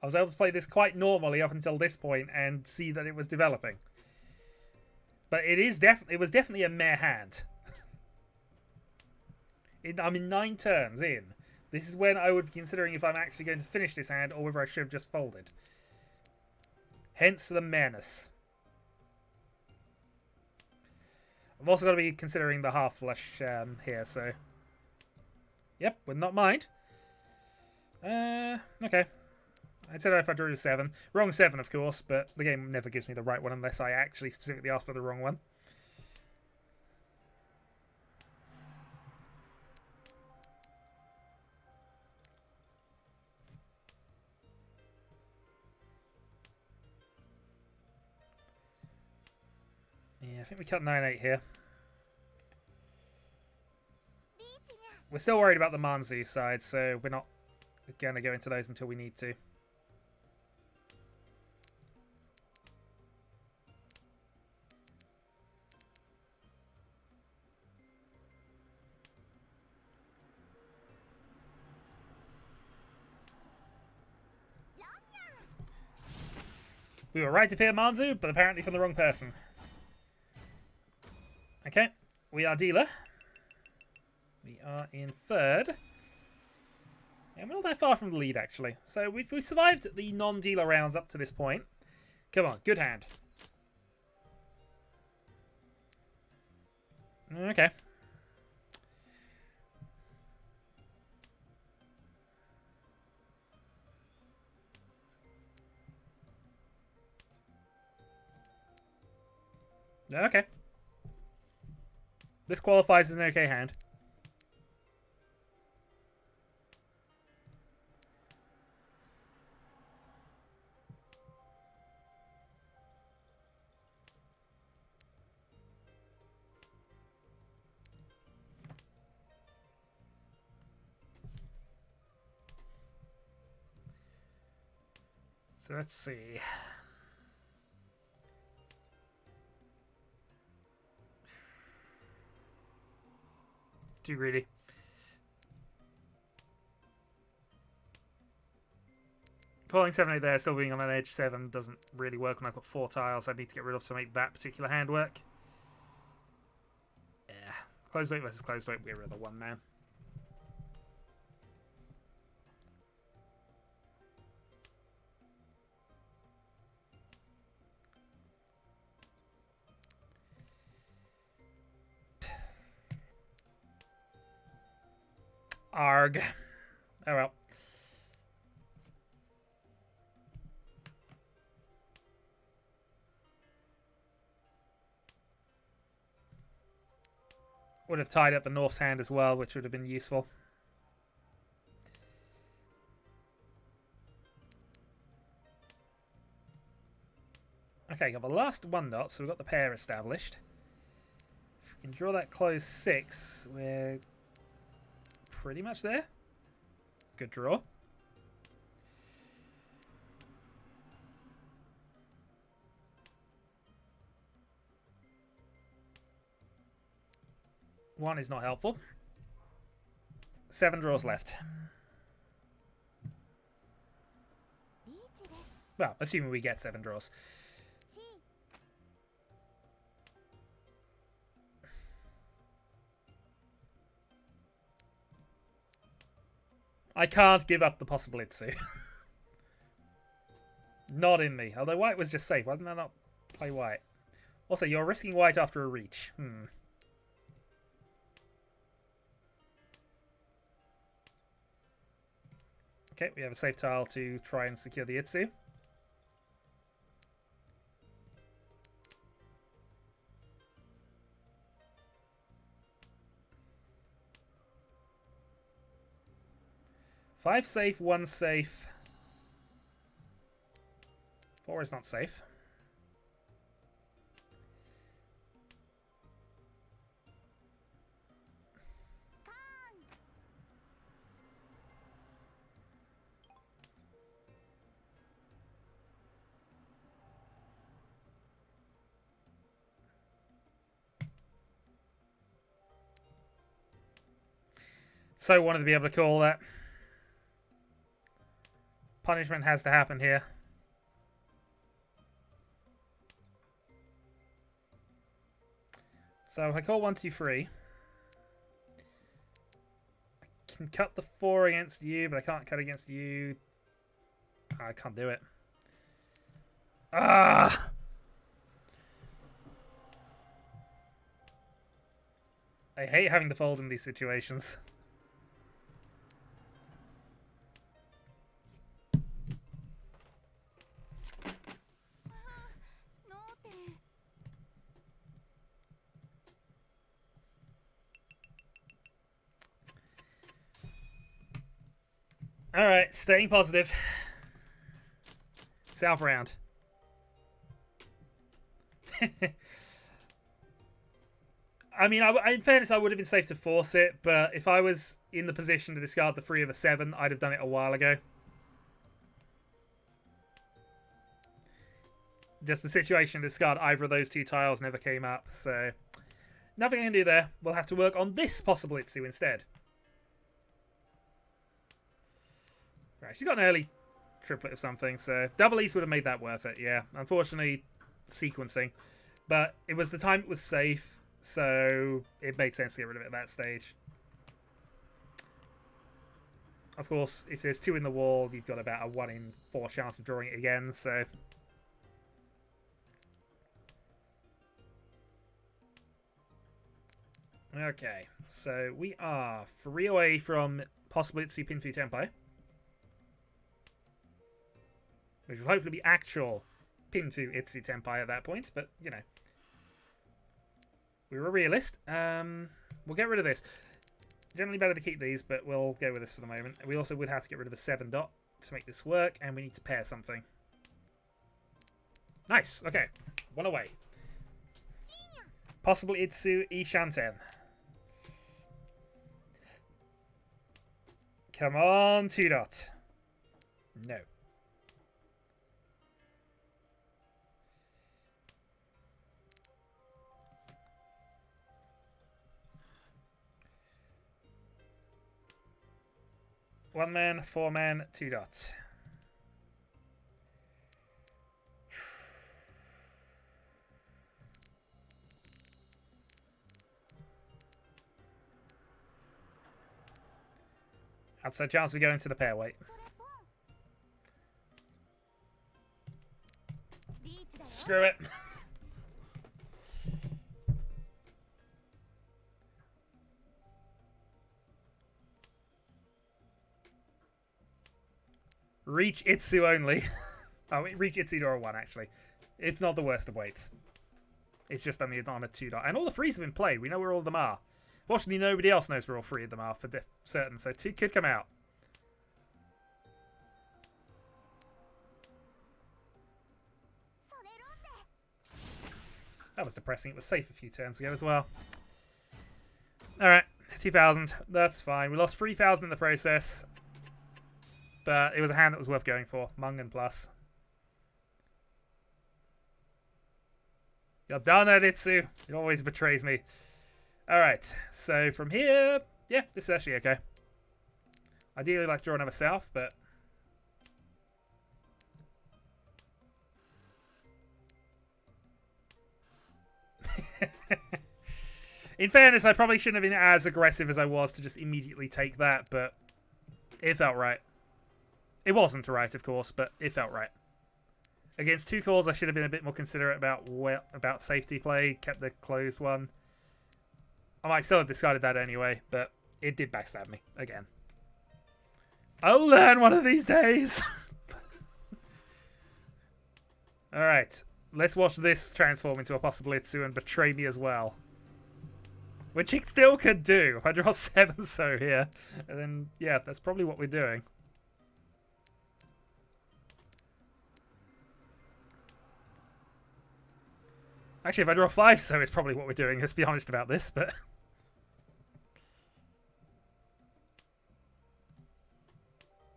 I was able to play this quite normally up until this point and see that it was developing. But it was definitely a meh hand. I'm in 9 turns in. This is when I would be considering if I'm actually going to finish this hand or whether I should have just folded. Hence the mehness. I've also got to be considering the half flush here, so... Yep, would not mind. Okay. I'd say that if I drew a 7. Wrong 7, of course, but the game never gives me the right one unless I actually specifically ask for the wrong one. Yeah, I think we cut 9-8 here. We're still worried about the Manzu side, so we're not going to go into those until we need to. We were right to fear Manzu, but apparently from the wrong person. Okay, we are dealer. We are in 3rd. And we're not that far from the lead, actually. So we've survived the non-dealer rounds up to this point. Come on, good hand. Okay. Okay. This qualifies as an okay hand. So let's see. Too greedy. Calling 7-8 there, still being on an edge 7 doesn't really work when I've got 4 tiles I need to get rid of to make that particular hand work. Yeah. Closed weight versus closed weight, we'll get rid of the 1 man. Arg. Oh well. Would have tied up the North's hand as well, which would have been useful. Okay, got the last 1 dot, so we've got the pair established. If we can draw that close 6, we're pretty much there. Good draw. One is not helpful. 7 draws left. Well, assuming we get 7 draws. I can't give up the possible Itsu. Not in me. Although white was just safe. Why didn't I not play white? Also, you're risking white after a reach. Okay, we have a safe tile to try and secure the Itsu. Five safe, 1 safe. 4 is not safe. So wanted to be able to call that. Punishment has to happen here. So I call 1, 2, 3. I can cut the 4 against you, but I can't cut against you. I can't do it. Ah! I hate having to fold in these situations. Alright, staying positive. South round. I mean, in fairness, I would have been safe to force it, but if I was in the position to discard the 3 of a 7, I'd have done it a while ago. Just the situation to discard either of those 2 tiles never came up, so nothing I can do there. We'll have to work on this possible Itsu instead. Right, she's got an early triplet of something, so double East would have made that worth it, yeah. Unfortunately, sequencing. But it was the time it was safe, so it made sense to get rid of it at that stage. Of course, if there's 2 in the wall, you've got about a 1 in 4 chance of drawing it again, so... Okay, so we are 3 away from possibly Itsu Pinfu Tempai. Which will hopefully be actual Pinfu Itsu Tempai at that point, but, you know. We were a realist. We'll get rid of this. Generally better to keep these, but we'll go with this for the moment. We also would have to get rid of a 7 dot to make this work, and we need to pair something. Nice, okay. 1 away. Possible Itsu Ishanten. Come on, 2 dot. No. One man, 4 man, 2 dots. That's a chance we go into the pair weight. Screw it. Reach Itsu only. Oh, reach Itsu or 1, actually. It's not the worst of weights. It's just on a 2 dot. And all the 3s have been played. We know where all of them are. Fortunately, nobody else knows where all three of them are for certain, so 2 could come out. That was depressing. It was safe a few turns ago as well. Alright, 2,000. That's fine. We lost 3,000 in the process. But it was a hand that was worth going for. Mungan plus. You're done, Eritsu. It always betrays me. Alright, so from here... Yeah, this is actually okay. Ideally, I'd like to draw another south, but... In fairness, I probably shouldn't have been as aggressive as I was to just immediately take that, but it felt right. It wasn't right, of course, but it felt right. Against 2 calls, I should have been a bit more considerate about safety play, kept the closed one. I might still have discarded that anyway, but it did backstab me again. I'll learn one of these days. Alright, let's watch this transform into a possible Itsu and betray me as well. Which it still could do. If I draw 7 so here, and then, yeah, that's probably what we're doing. Actually, if I draw 5 so, it's probably what we're doing. Let's be honest about this, but...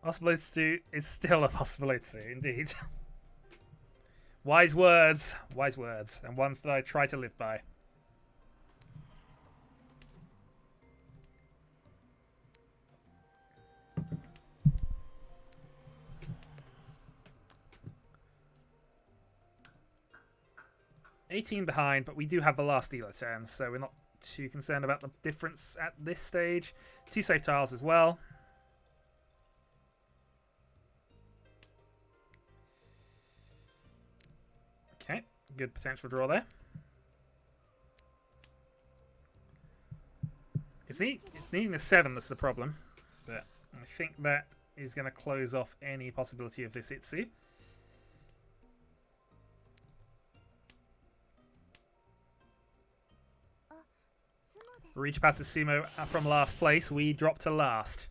Possible Itsu is still a possible Itsu, indeed. Wise words, and ones that I try to live by. $18 behind, but we do have the last dealer turn, so we're not too concerned about the difference at this stage. 2 safe tiles as well. Okay, good potential draw there. It's needing a 7 that's the problem, but I think that is going to close off any possibility of this Itsu. Riichi Sumo from last place. We drop to last.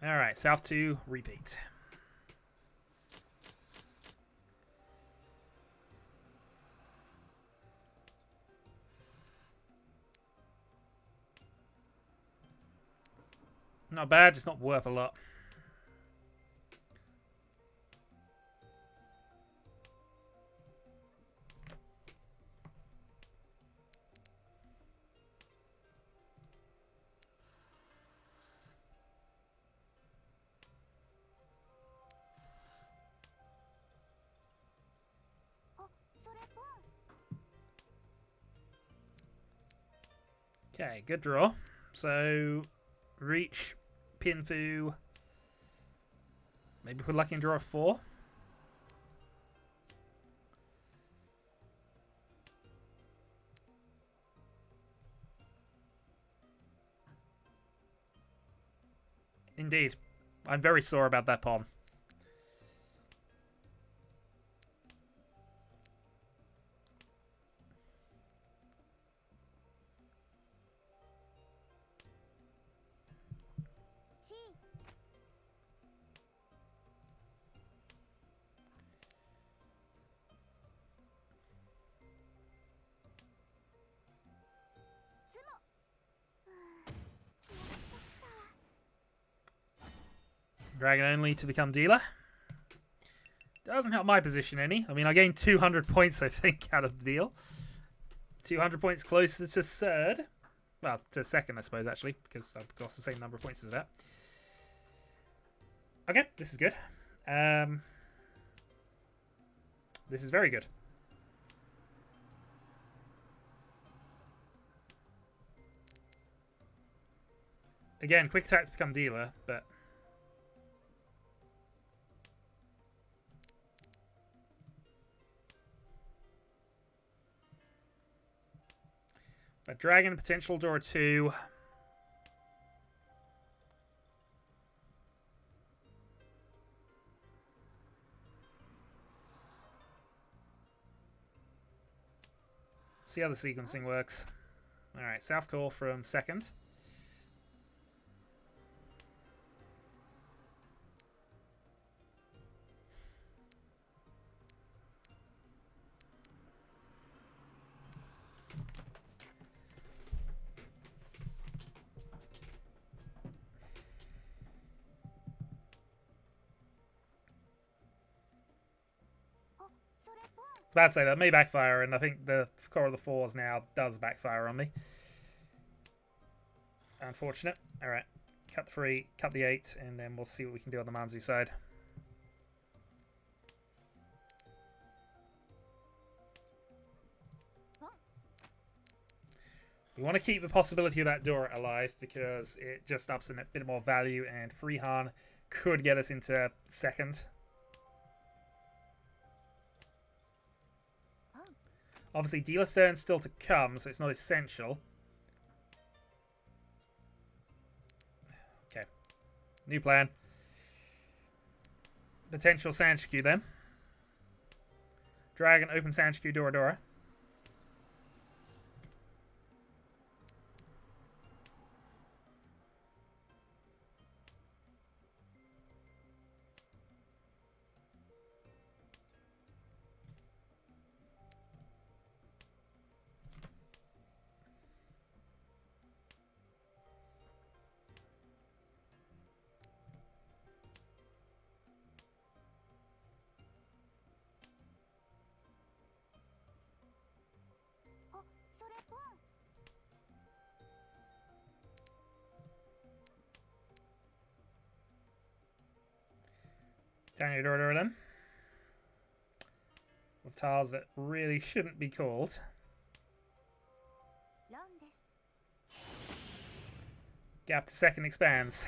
Alright, South 2, repeat. Not bad, just not worth a lot. Okay, good draw. So, reach, Pinfu. Maybe we're lucky and draw a 4. Indeed. I'm very sore about that pawn. Dragon only to become dealer. Doesn't help my position any. I mean, I gained 200 points, I think, out of the deal. 200 points closer to third. Well, to second, I suppose, actually, because I've got the same number of points as that. Okay, this is good. This is very good. Again, quick attack to become dealer, but... A dragon, potential draw 2. See how the sequencing works. Alright, South Core from second. About to say that may backfire, and I think the core of the 4s now does backfire on me. Unfortunate. Alright. Cut the 3, cut the 8, and then we'll see what we can do on the Manzu side. We want to keep the possibility of that door alive because it just ups in a bit more value, and Freehan could get us into second. Obviously, dealer's turn's still to come, so it's not essential. Okay. New plan. Potential Sanshikyu then. Dragon, open Sanshikyu, Doradora. Down your Doradora then. With tiles that really shouldn't be called. Gap to second expands.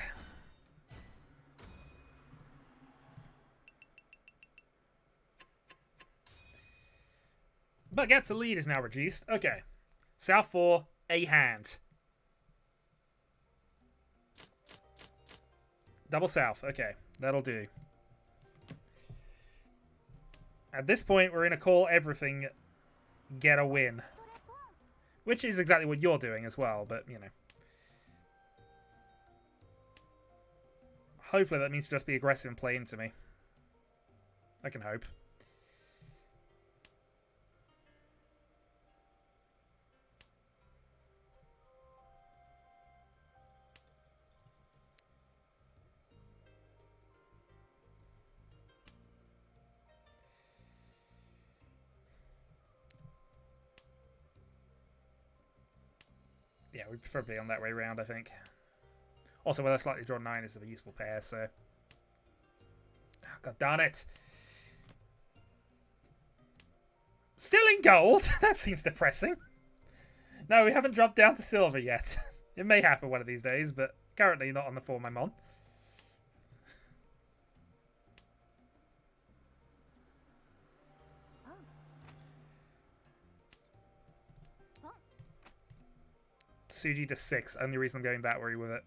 But gap to lead is now reduced. Okay. South 4, a hand. Double South. Okay, that'll do. At this point, we're in a call everything, get a win. Which is exactly what you're doing as well, but, you know. Hopefully that means just be aggressive and play into me. I can hope. Yeah, we prefer to be on that way round, I think. Also, with a slightly drawn 9 is a useful pair, so... Oh, God darn it! Still in gold? That seems depressing. No, we haven't dropped down to silver yet. It may happen one of these days, but currently not on the form I'm on. Suji to 6. Only reason I'm going that way with it.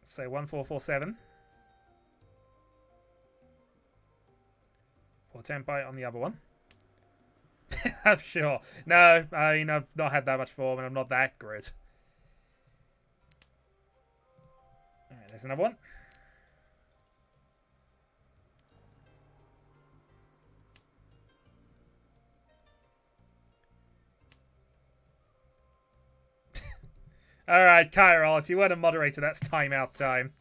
So 1447. For Tenpai on the other one. I'm sure. No, I mean, I've not had that much form and I'm not that good. Alright, there's another one. Alright, Kyrol, if you weren't a moderator, that's timeout time.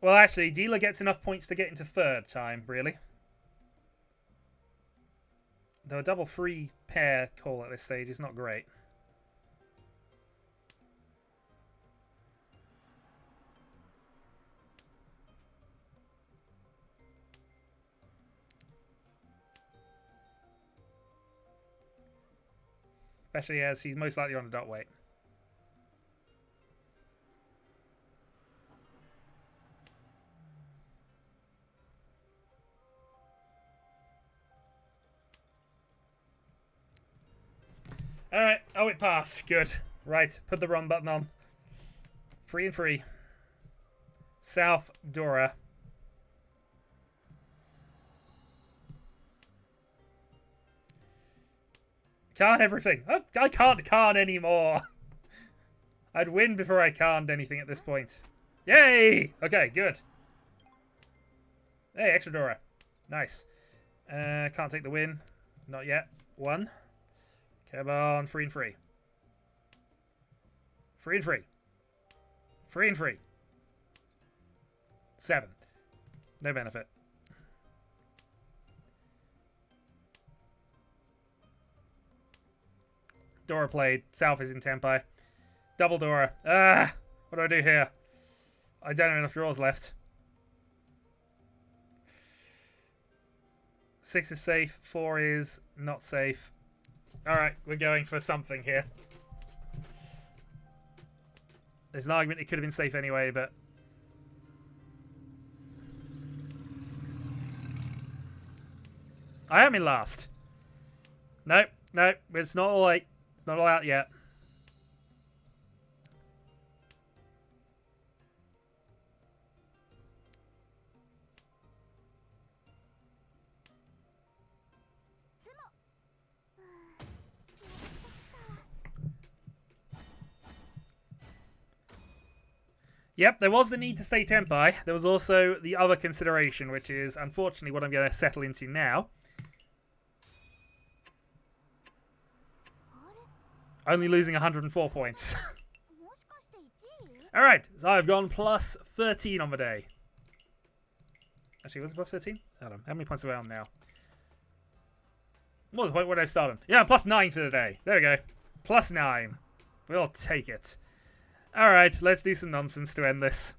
Well, actually, dealer gets enough points to get into third time, really. Though a double 3 pair call at this stage is not great. Especially as he's most likely on a dot weight. Alright. Oh, it passed. Good. Right. Put the run button on. Free and free. South Dora. Can't everything. I can't Khan anymore. I'd win before I can't anything at this point. Yay! Okay, good. Hey, extra Dora. Nice. Can't take the win. Not yet. 1. Come on, free and free. Free and free. Free and free. 7. No benefit. Dora played. South is in Tempai. Double Dora. Ah! What do I do here? I don't have enough draws left. 6 is safe. 4 is not safe. Alright, we're going for something here. There's an argument it could have been safe anyway, but... I am in last. Nope, nope. It's not all out. It's not all out yet. Yep, there was the need to stay Tempai. There was also the other consideration, which is, unfortunately, what I'm going to settle into now. Only losing 104 points. Alright, so I've gone plus 13 on the day. Actually, was it plus 13? Hold on, how many points are we on now? What was the point where I started? Yeah, plus 9 for the day. There we go. Plus 9. We'll take it. Alright, let's do some nonsense to end this.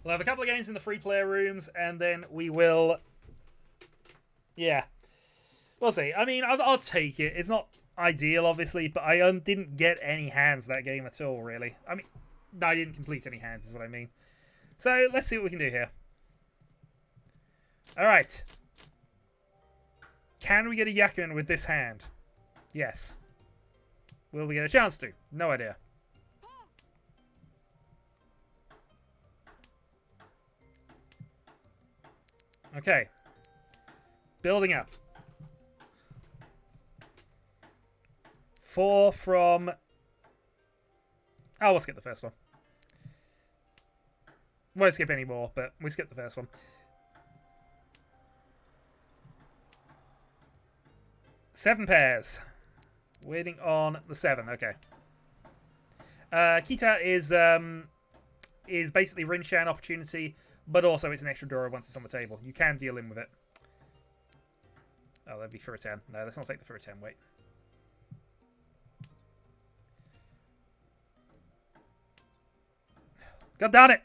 We'll have a couple of games in the free player rooms, and then we will... Yeah. We'll see. I mean, I'll take it. It's not ideal, obviously, but I didn't get any hands that game at all, really. I mean, no, I didn't complete any hands, is what I mean. So, let's see what we can do here. Alright. Can we get a Yakuman with this hand? Yes. Will we get a chance to? No idea. Okay. Building up. 4 from... Oh, we'll skip the first one. Won't skip any more, but we skip the first one. Seven pairs. Waiting on the 7. Okay. Kita is basically Rinshan opportunity, but also it's an extra Dora once it's on the table. You can deal in with it. Oh, that'd be for a 10. No, let's not take the for a 10. Wait. God darn it!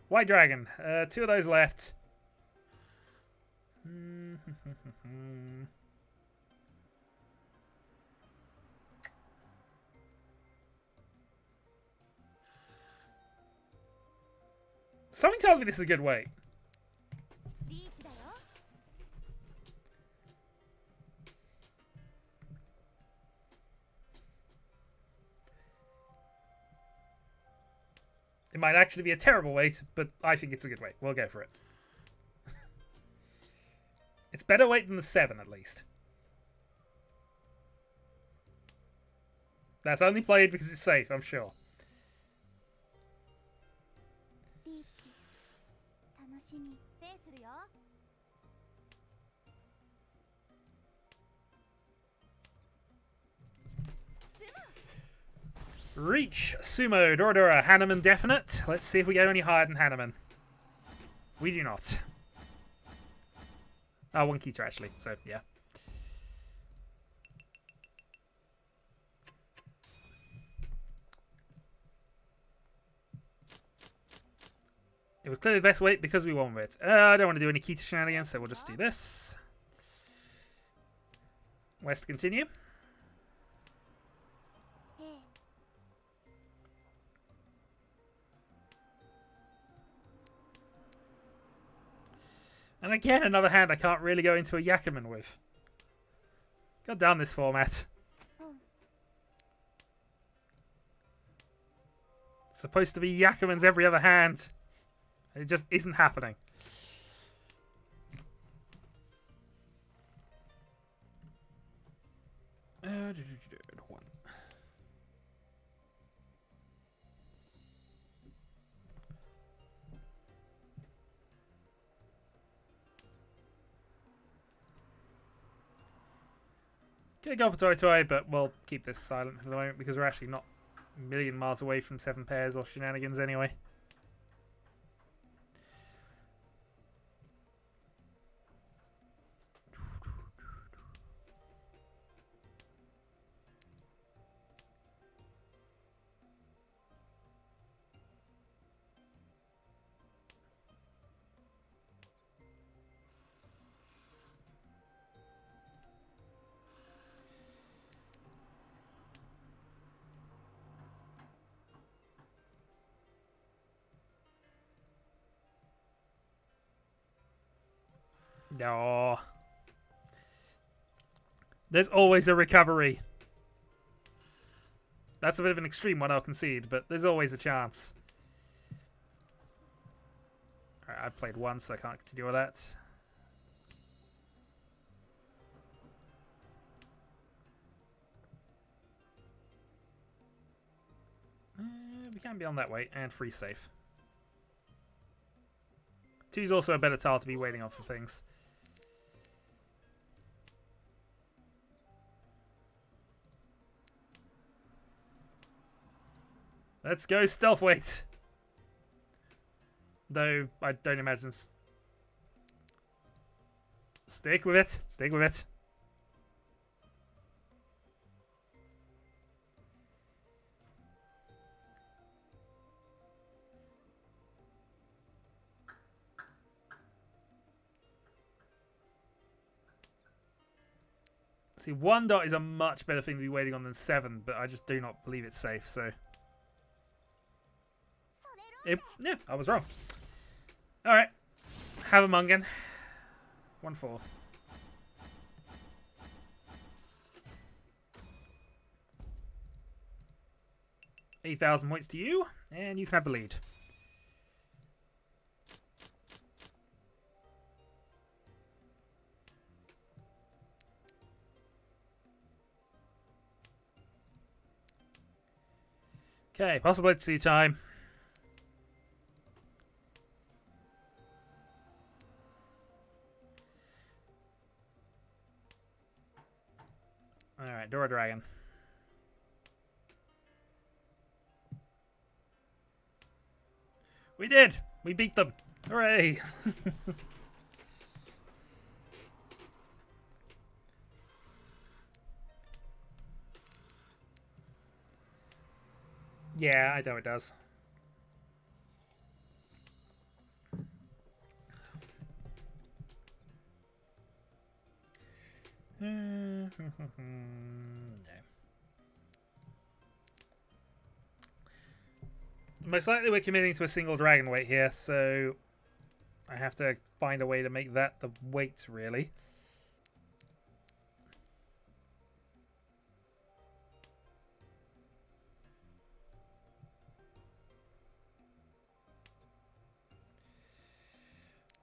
White Dragon. 2 of those left. Something tells me this is a good weight. It might actually be a terrible weight, but I think it's a good weight. We'll go for it. It's better weight than the 7, at least. That's only played because it's safe, I'm sure. Reach, Sumo, Dora, Hanneman definite. Let's see if we go any higher than Hanneman. We do not. Oh, 1 Kita actually, so yeah. It was clearly the best weight because we won with it. I don't want to do any Kita shenanigans, so we'll just do this. West continue. And again, another hand I can't really go into a Yakuman with. God damn this format. It's supposed to be Yakuman's every other hand. It just isn't happening. One. Okay, go for Toy Toy, but we'll keep this silent for the moment because we're actually not a million miles away from 7 pairs or shenanigans anyway. No. There's always a recovery. That's a bit of an extreme one, I'll concede, but there's always a chance. Alright, I've played once, so I can't continue with that. We can be on that way, and free safe. 2's also a better tile to be waiting on for things. Let's go stealth weight. Though I don't imagine. Stick with it. Stick with it. See, 1 dot is a much better thing to be waiting on than 7, but I just do not believe it's safe, so. Yeah, I was wrong. Alright. Have a Mungan. 1-4. $8,000 points to you, and you can have the lead. Okay, possibility time. Alright, Dora Dragon. We did! We beat them! Hooray! Yeah, I know it does. No. Most likely we're committing to a single dragon weight here, so I have to find a way to make that the weight, really.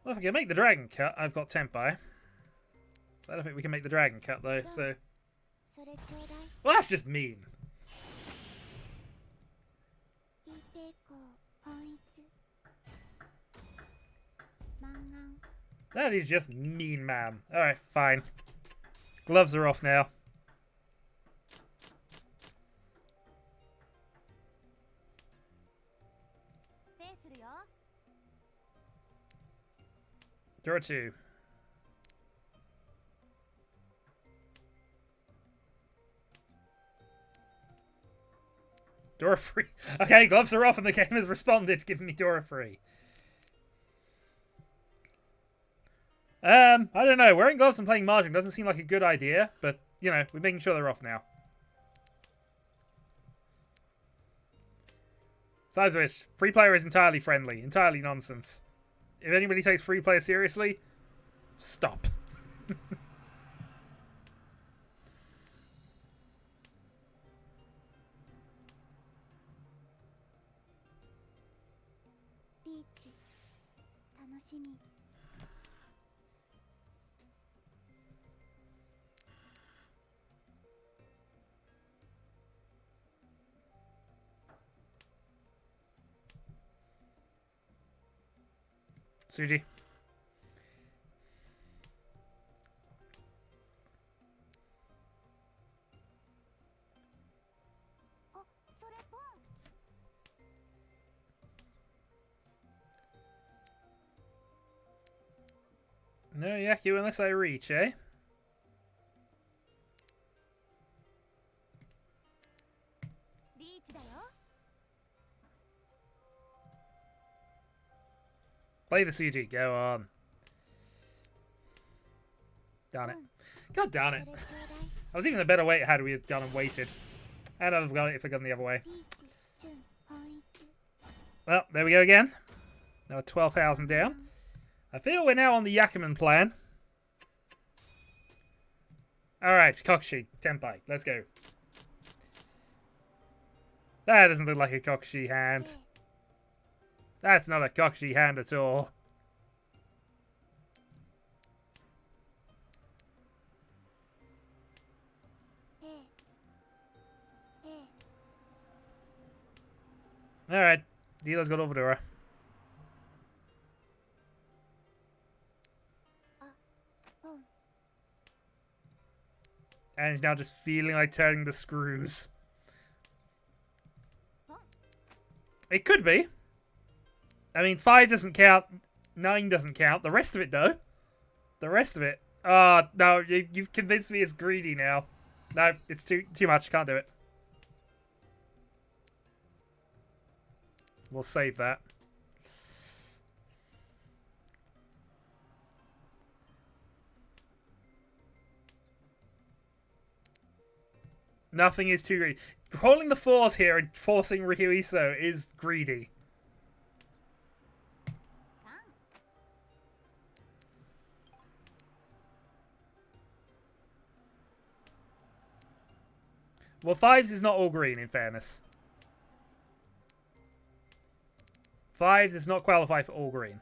Well, if I can make the dragon cut, I've got Tempai. I don't think we can make the dragon cut, though, so... Well, that's just mean. That is just mean, man. Alright, fine. Gloves are off now. Draw 2. Dora free. Okay, gloves are off and the game has responded, giving me Dora free. I don't know. Wearing gloves and playing Mahjong doesn't seem like a good idea, but, you know, we're making sure they're off now. Besides which, free player is entirely friendly. Entirely nonsense. If anybody takes free player seriously, Stop. Suji. No Yaku unless I reach, eh? Play the CG. Go on. Darn it. God darn it. I was even a better weight had we had gone and waited. And I'd have got it if I'd gone the other way. Well, there we go again. Now 12,000 down. I feel we're now on the Yakuman plan. Alright, Kokushi, Tenpai, let's go. That doesn't look like a Kokushi hand. That's not a Kokushi hand at all. Alright, dealer's got Overdura. And he's now just feeling like turning the screws. It could be. I mean, 5 doesn't count, 9 doesn't count. The rest of it, though. The rest of it. Oh, no, you've convinced me it's greedy now. No, it's too much. Can't do it. We'll save that. Nothing is too greedy. Holding the 4s here and forcing Ryuiso is greedy. Well, 5s is not all green, in fairness. 5s does not qualify for all green.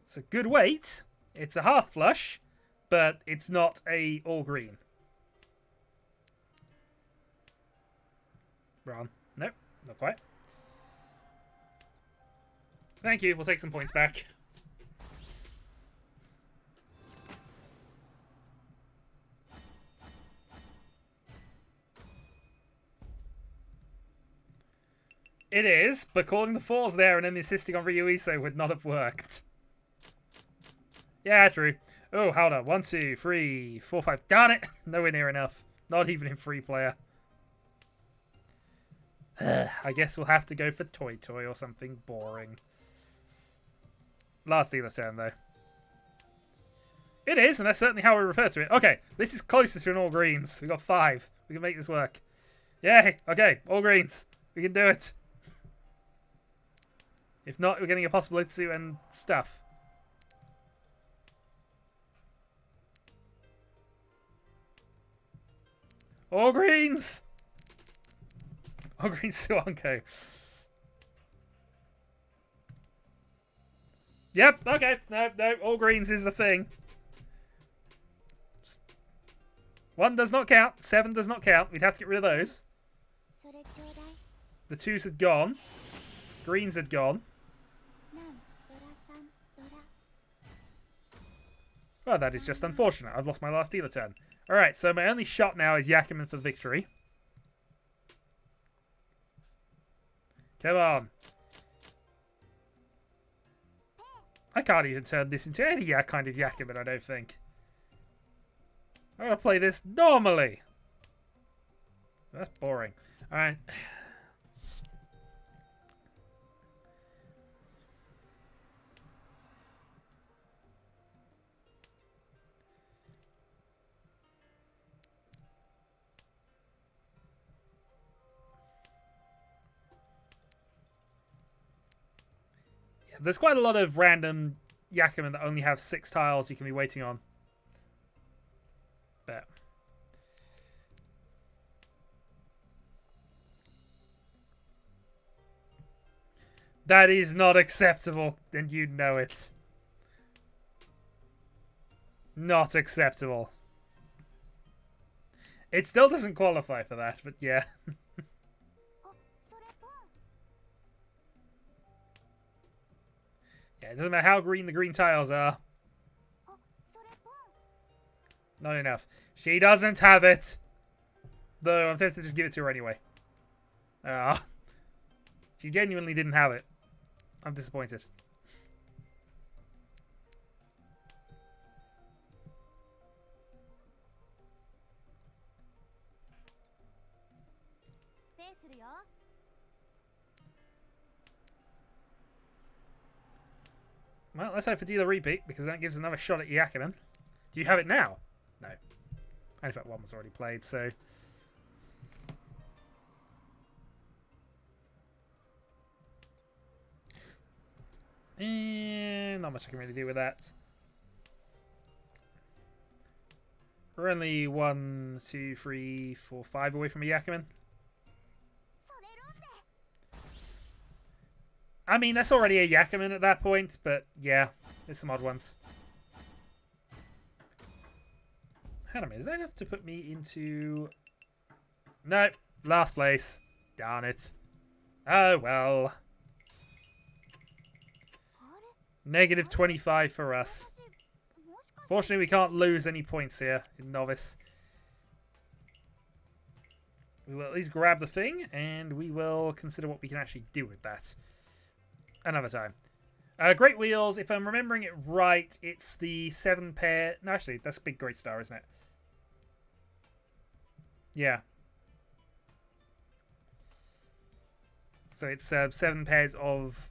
It's a good weight. It's a half flush, but it's not a all green. Wrong. Nope, not quite. Thank you. We'll take some points back. It is, but calling the 4s there and then insisting on Ryuiso would not have worked. Yeah, true. Oh, hold on. 1, 2, 3, 4, 5. Darn it! Nowhere near enough. Not even in free player. I guess we'll have to go for Toy Toy or something boring. Last dealer turn, though. It is, and that's certainly how we refer to it. Okay, this is closer to an all greens. We got 5. We can make this work. Yay! Okay, all greens. We can do it. If not, we're getting a possible Itsu and stuff. All greens! All greens Suanko. Yep, okay. No, all greens is the thing. 1 does not count. 7 does not count. We'd have to get rid of those. The 2s had gone. Greens had gone. Well, that is just unfortunate. I've lost my last dealer turn. Alright, so my only shot now is Yakuman for victory. Come on. I can't even turn this into any kind of Yakuman, I don't think. I'm going to play this normally. That's boring. Alright. There's quite a lot of random Yakumen that only have 6 tiles you can be waiting on. But that is not acceptable, and you know it. Not acceptable. It still doesn't qualify for that, but yeah. Yeah, it doesn't matter how green the green tiles are. Not enough. She doesn't have it. Though I'm tempted to just give it to her anyway. Ah. She genuinely didn't have it. I'm disappointed. Well, let's hope for dealer repeat, because that gives another shot at Yakumen. Do you have it now? No. In fact, one was already played, so... not much I can really do with that. We're only 1, 2, 3, 4, 5 away from a Yakumen. I mean, that's already a Yakumen at that point, but yeah, there's some odd ones. Hang on a minute, is that enough to put me into... No, last place. Darn it. Oh, well. Negative 25 for us. Fortunately, we can't lose any points here in Novice. We will at least grab the thing, and we will consider what we can actually do with that. Another time. Great Wheels, if I'm remembering it right, it's the 7 pair... No, actually, that's a big Great Star, isn't it? Yeah. So it's 7 pairs of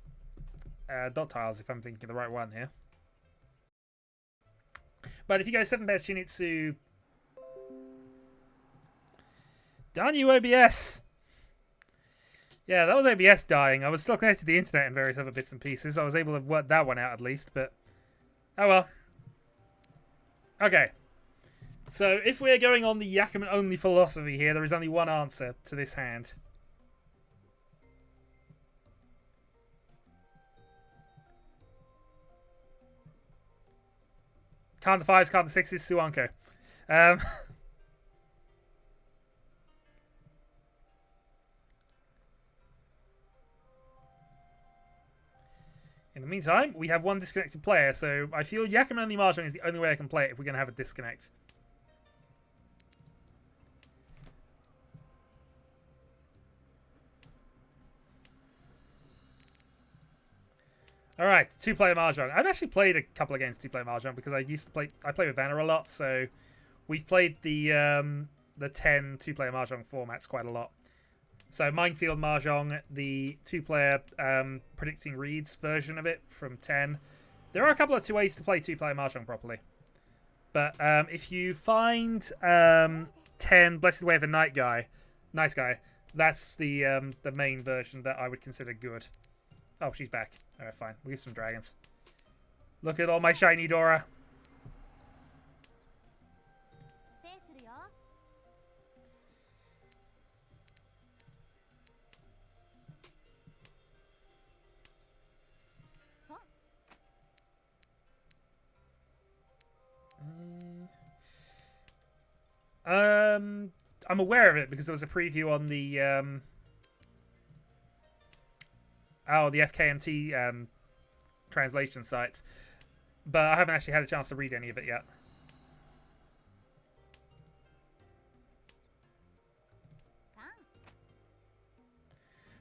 dot tiles, if I'm thinking of the right one here. But if you go 7 pairs Shunitsu... Darn you, OBS! Yeah, that was OBS dying. I was still connected to the internet and various other bits and pieces. I was able to work that one out at least, but... Oh well. Okay. So, if we're going on the Yakumen-only philosophy here, there is only one answer to this hand. Can't the 5s, can't the 6s, Suanko. In the meantime, we have one disconnected player, so I feel Yakumen only Mahjong is the only way I can play it if we're going to have a disconnect. Alright, 2-player Mahjong. I've actually played a couple of games 2-player Mahjong because I play with Vanna a lot, so we've played the 10 2-player Mahjong formats quite a lot. So Minefield Mahjong, the 2-player predicting reads version of it from 10. There are a couple of ways to play 2-player Mahjong properly. But if you find 10 Blessed Way of a Nice Guy, that's the main version that I would consider good. Oh, she's back. Alright, fine. We'll give some dragons. Look at all my shiny Dora. I'm aware of it because there was a preview on the the FKMT translation sites, but I haven't actually had a chance to read any of it yet.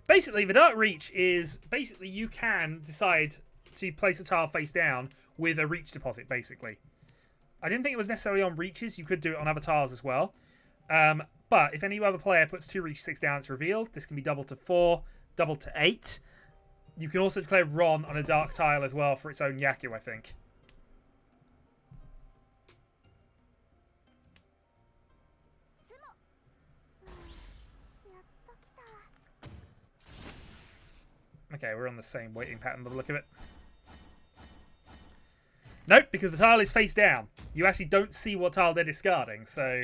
Basically, the Dark Reach is basically you can decide to place a tile face down with a reach deposit, basically. I didn't think it was necessarily on reaches. You could do it on other tiles as well. But if any other player puts 2 reach 6 down, it's revealed. This can be doubled to 4, doubled to 8. You can also declare Ron on a dark tile as well for its own Yaku, I think. Okay, we're on the same waiting pattern by the look of it. Nope, because the tile is face down. You actually don't see what tile they're discarding, so...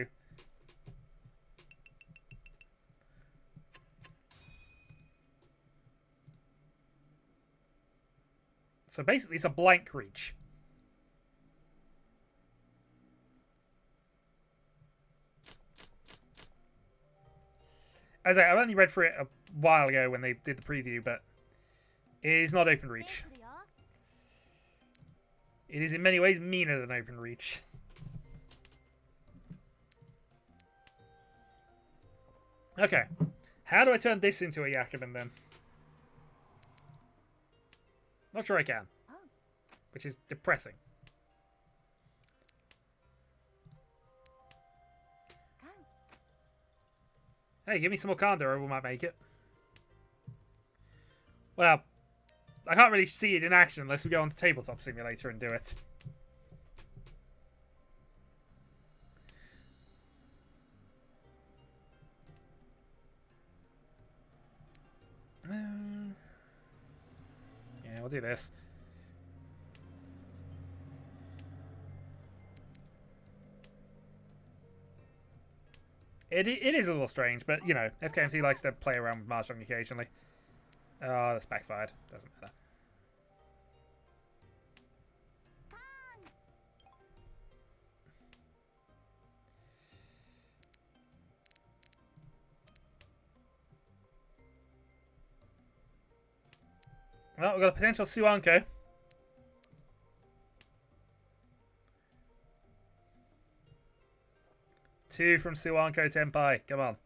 So basically it's a blank reach. As I've only read through it a while ago when they did the preview, but it is not open reach. It is in many ways meaner than open reach. Okay. How do I turn this into a Yakuman then? Not sure I can. Which is depressing. Hey, give me some more Kanda or we might make it. Well, I can't really see it in action unless we go onto Tabletop Simulator and do it. Yeah, we'll do this. It is a little strange, but, you know, FKMC likes to play around with Mahjong occasionally. Oh, that's backfired. Doesn't matter. Well, we've got a potential Suanko. Two from Suanko Tenpai. Come on.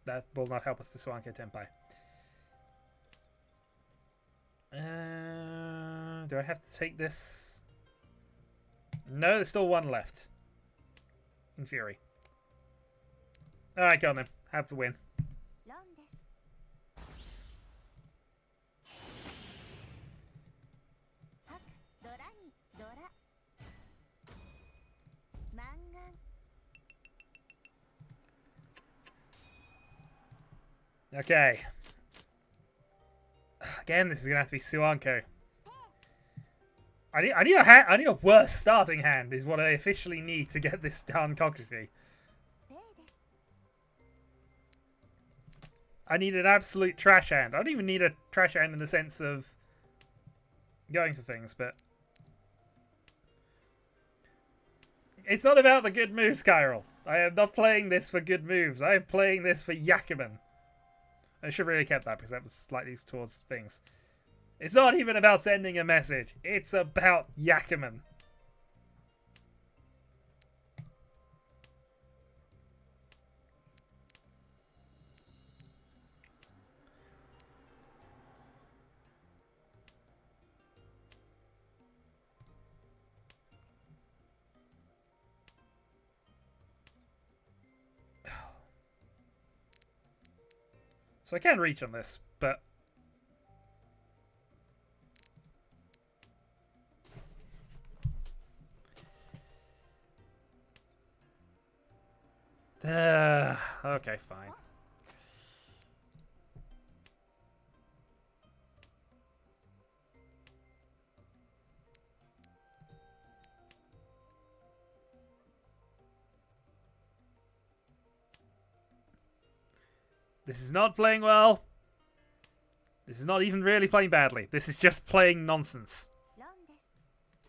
That will not help us to Suanko Tenpai. Do I have to take this? No, there's still one left. In theory. Alright, go on then. Have the win. Okay. Again, this is gonna have to be Suanko. I need a worse starting hand is what I officially need to get this done cognitively. I need an absolute trash hand. I don't even need a trash hand in the sense of going for things, but it's not about the good moves, Kyril. I am not playing this for good moves. I am playing this for Yakuman. I should really have kept that because that was slightly towards things. It's not even about sending a message. It's about Yakuman. So I can reach on this, but okay, fine. This is not playing well. This is not even really playing badly. This is just playing nonsense.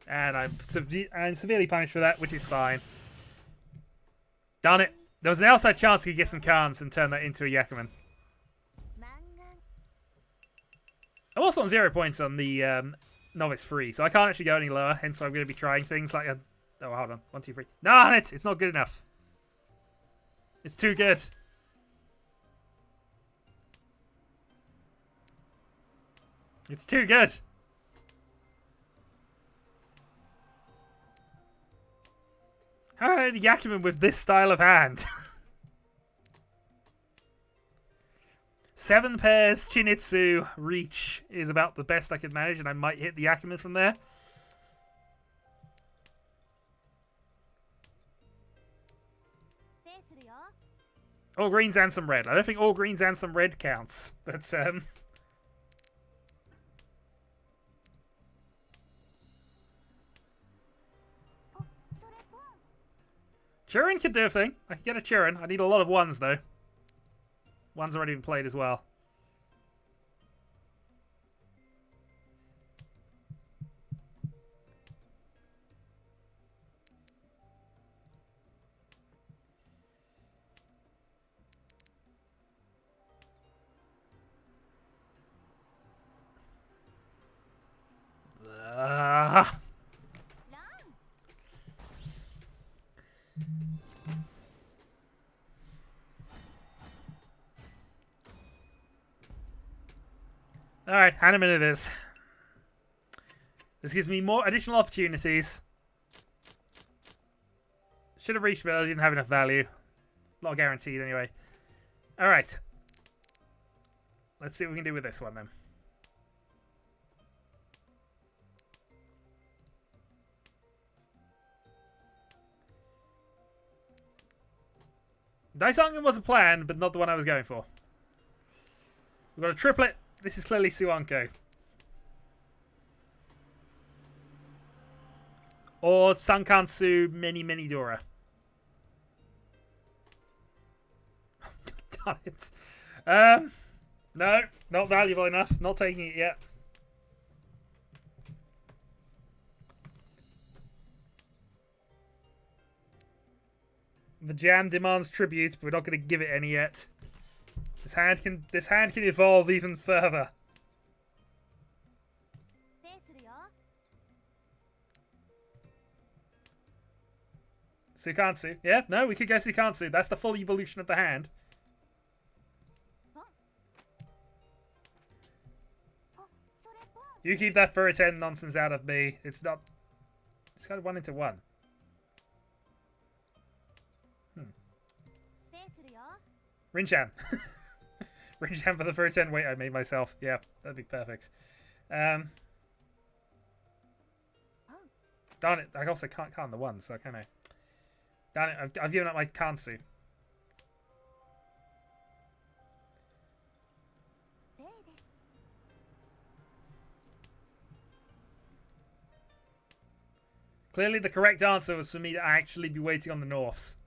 And I'm severely punished for that, which is fine. Darn it. There was an outside chance we could get some Khans and turn that into a Yakuman. I'm also on 0 points on the Novice Free, so I can't actually go any lower, hence why I'm going to be trying things like a... Oh, hold on. 1, 2, 3. Darn it! It's not good enough. It's too good. It's too good. How did I Yakuman with this style of hand? 7 pairs, Chinitsu, Reach is about the best I could manage, and I might hit the Yakuman from there. All greens and some red. I don't think all greens and some red counts, but Churin could do a thing. I can get a Churin. I need a lot of ones, though. One's already been played as well. Alright, hand him into this. This gives me more additional opportunities. Should have reached, but I didn't have enough value. Not guaranteed, anyway. Alright. Let's see what we can do with this one, then. Daisongan was a plan, but not the one I was going for. We've got a triplet. This is clearly Suanko. Or Sankansu Many Dora. Darn it. No, not valuable enough. Not taking it yet. The jam demands tribute, but we're not going to give it any yet. This hand can evolve even further. Sukansu. Yeah, no, we could go Sukansu. That's the full evolution of the hand. You keep that furry 10 nonsense out of me. It's not... It's got 1 into 1. Rinchan. Rinchan for the furry 10 weight I made myself. Yeah, that'd be perfect. Darn it. I also can't the 1, so can I? Darn it, I've given up my Kansu. Clearly the correct answer was for me to actually be waiting on the Norths.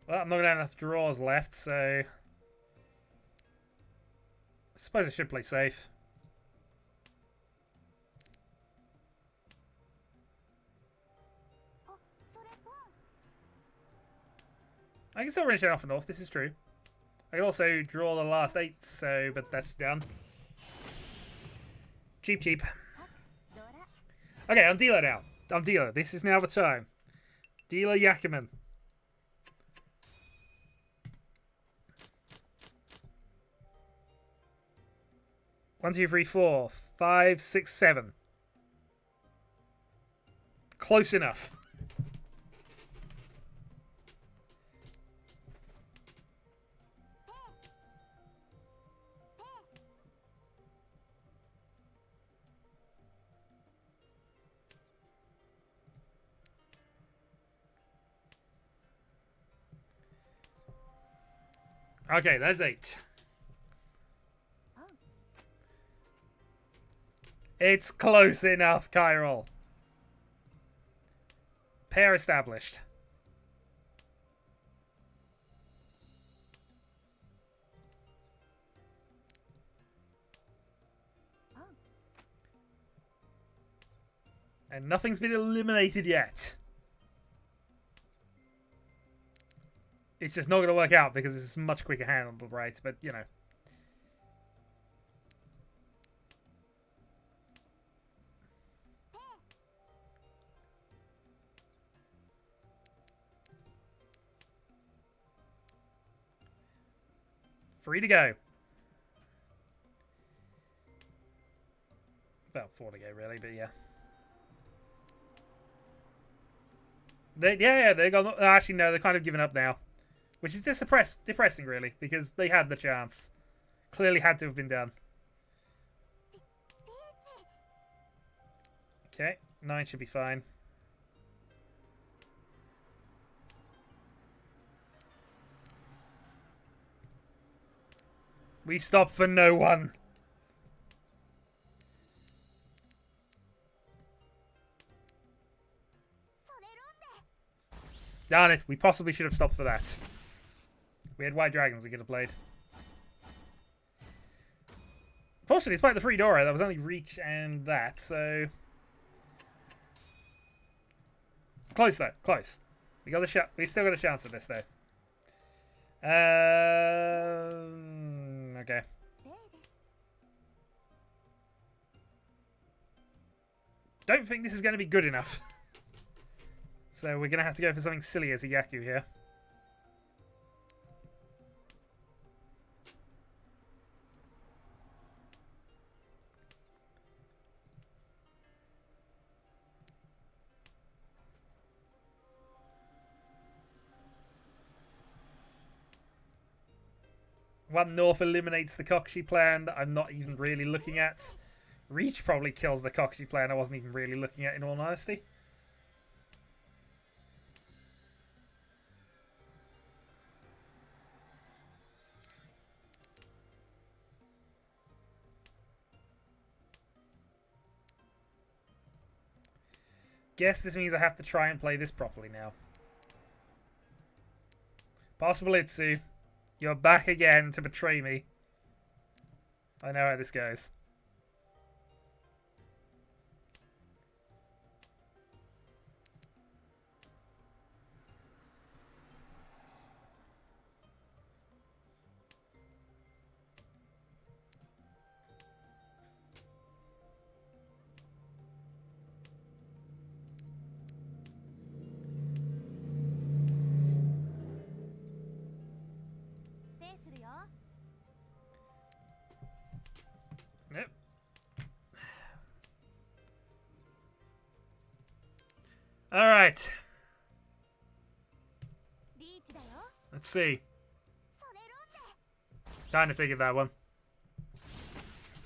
Well, I'm not going to have enough draws left, so... I suppose I should play safe. I can still range it off and off, this is true. I can also draw the last 8, so, but that's done. Cheap. Okay, I'm dealer now. I'm dealer. This is now the time. Dealer Yakuman. 1, 2, 3, 4, 5, 6, 7. Close enough. Okay, that's 8. It's close enough, Kyrol. Pair established. And nothing's been eliminated yet. It's just not going to work out because it's a much quicker hand on the right, but you know. Free to go. About 4 to go, really, but yeah. They're gone. Actually, no, they're kind of given up now. Which is depressing, really, because they had the chance. Clearly had to have been done. Okay, 9 should be fine. We stop for no one. Darn it, we possibly should have stopped for that. We had white dragons we could have played. Fortunately, despite the free Dora, that was only Reach and that, so... Close, though. Close. We got a shot. We still got a chance at this, though. Okay. Don't think this is going to be good enough. So we're going to have to go for something silly as a Yaku here. One North eliminates the Kokushi plan that I'm not even really looking at. Reach probably kills the Kokushi plan I wasn't even really looking at, in all honesty. Guess this means I have to try and play this properly now. Possible Itsu. You're back again to betray me. I know how this goes. Nope. All right. Let's see. Trying to figure that one.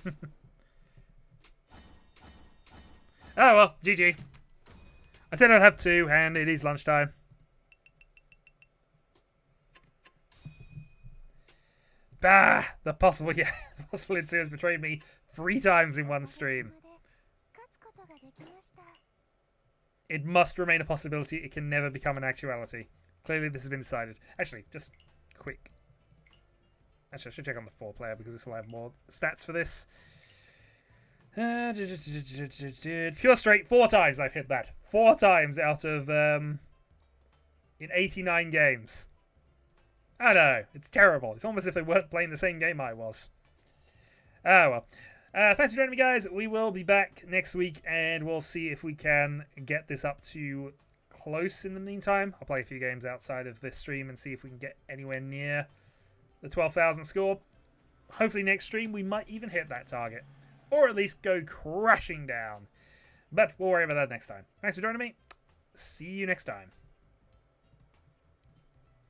Oh well, GG. I said I'd have two, and it is lunchtime. Bah! The possible Itsu has betrayed me 3 times in one stream. It must remain a possibility. It can never become an actuality. Clearly this has been decided. Actually, just quick. Actually, I should check on the 4-player because this will have more stats for this. Pure straight, 4 times I've hit that. 4 times out of in 89 games. I know, it's terrible. It's almost as if they weren't playing the same game I was. Oh well. Thanks for joining me, guys. We will be back next week, and we'll see if we can get this up to close in the meantime. I'll play a few games outside of this stream and see if we can get anywhere near the 12,000 score. Hopefully next stream we might even hit that target. Or at least go crashing down. But we'll worry about that next time. Thanks for joining me. See you next time.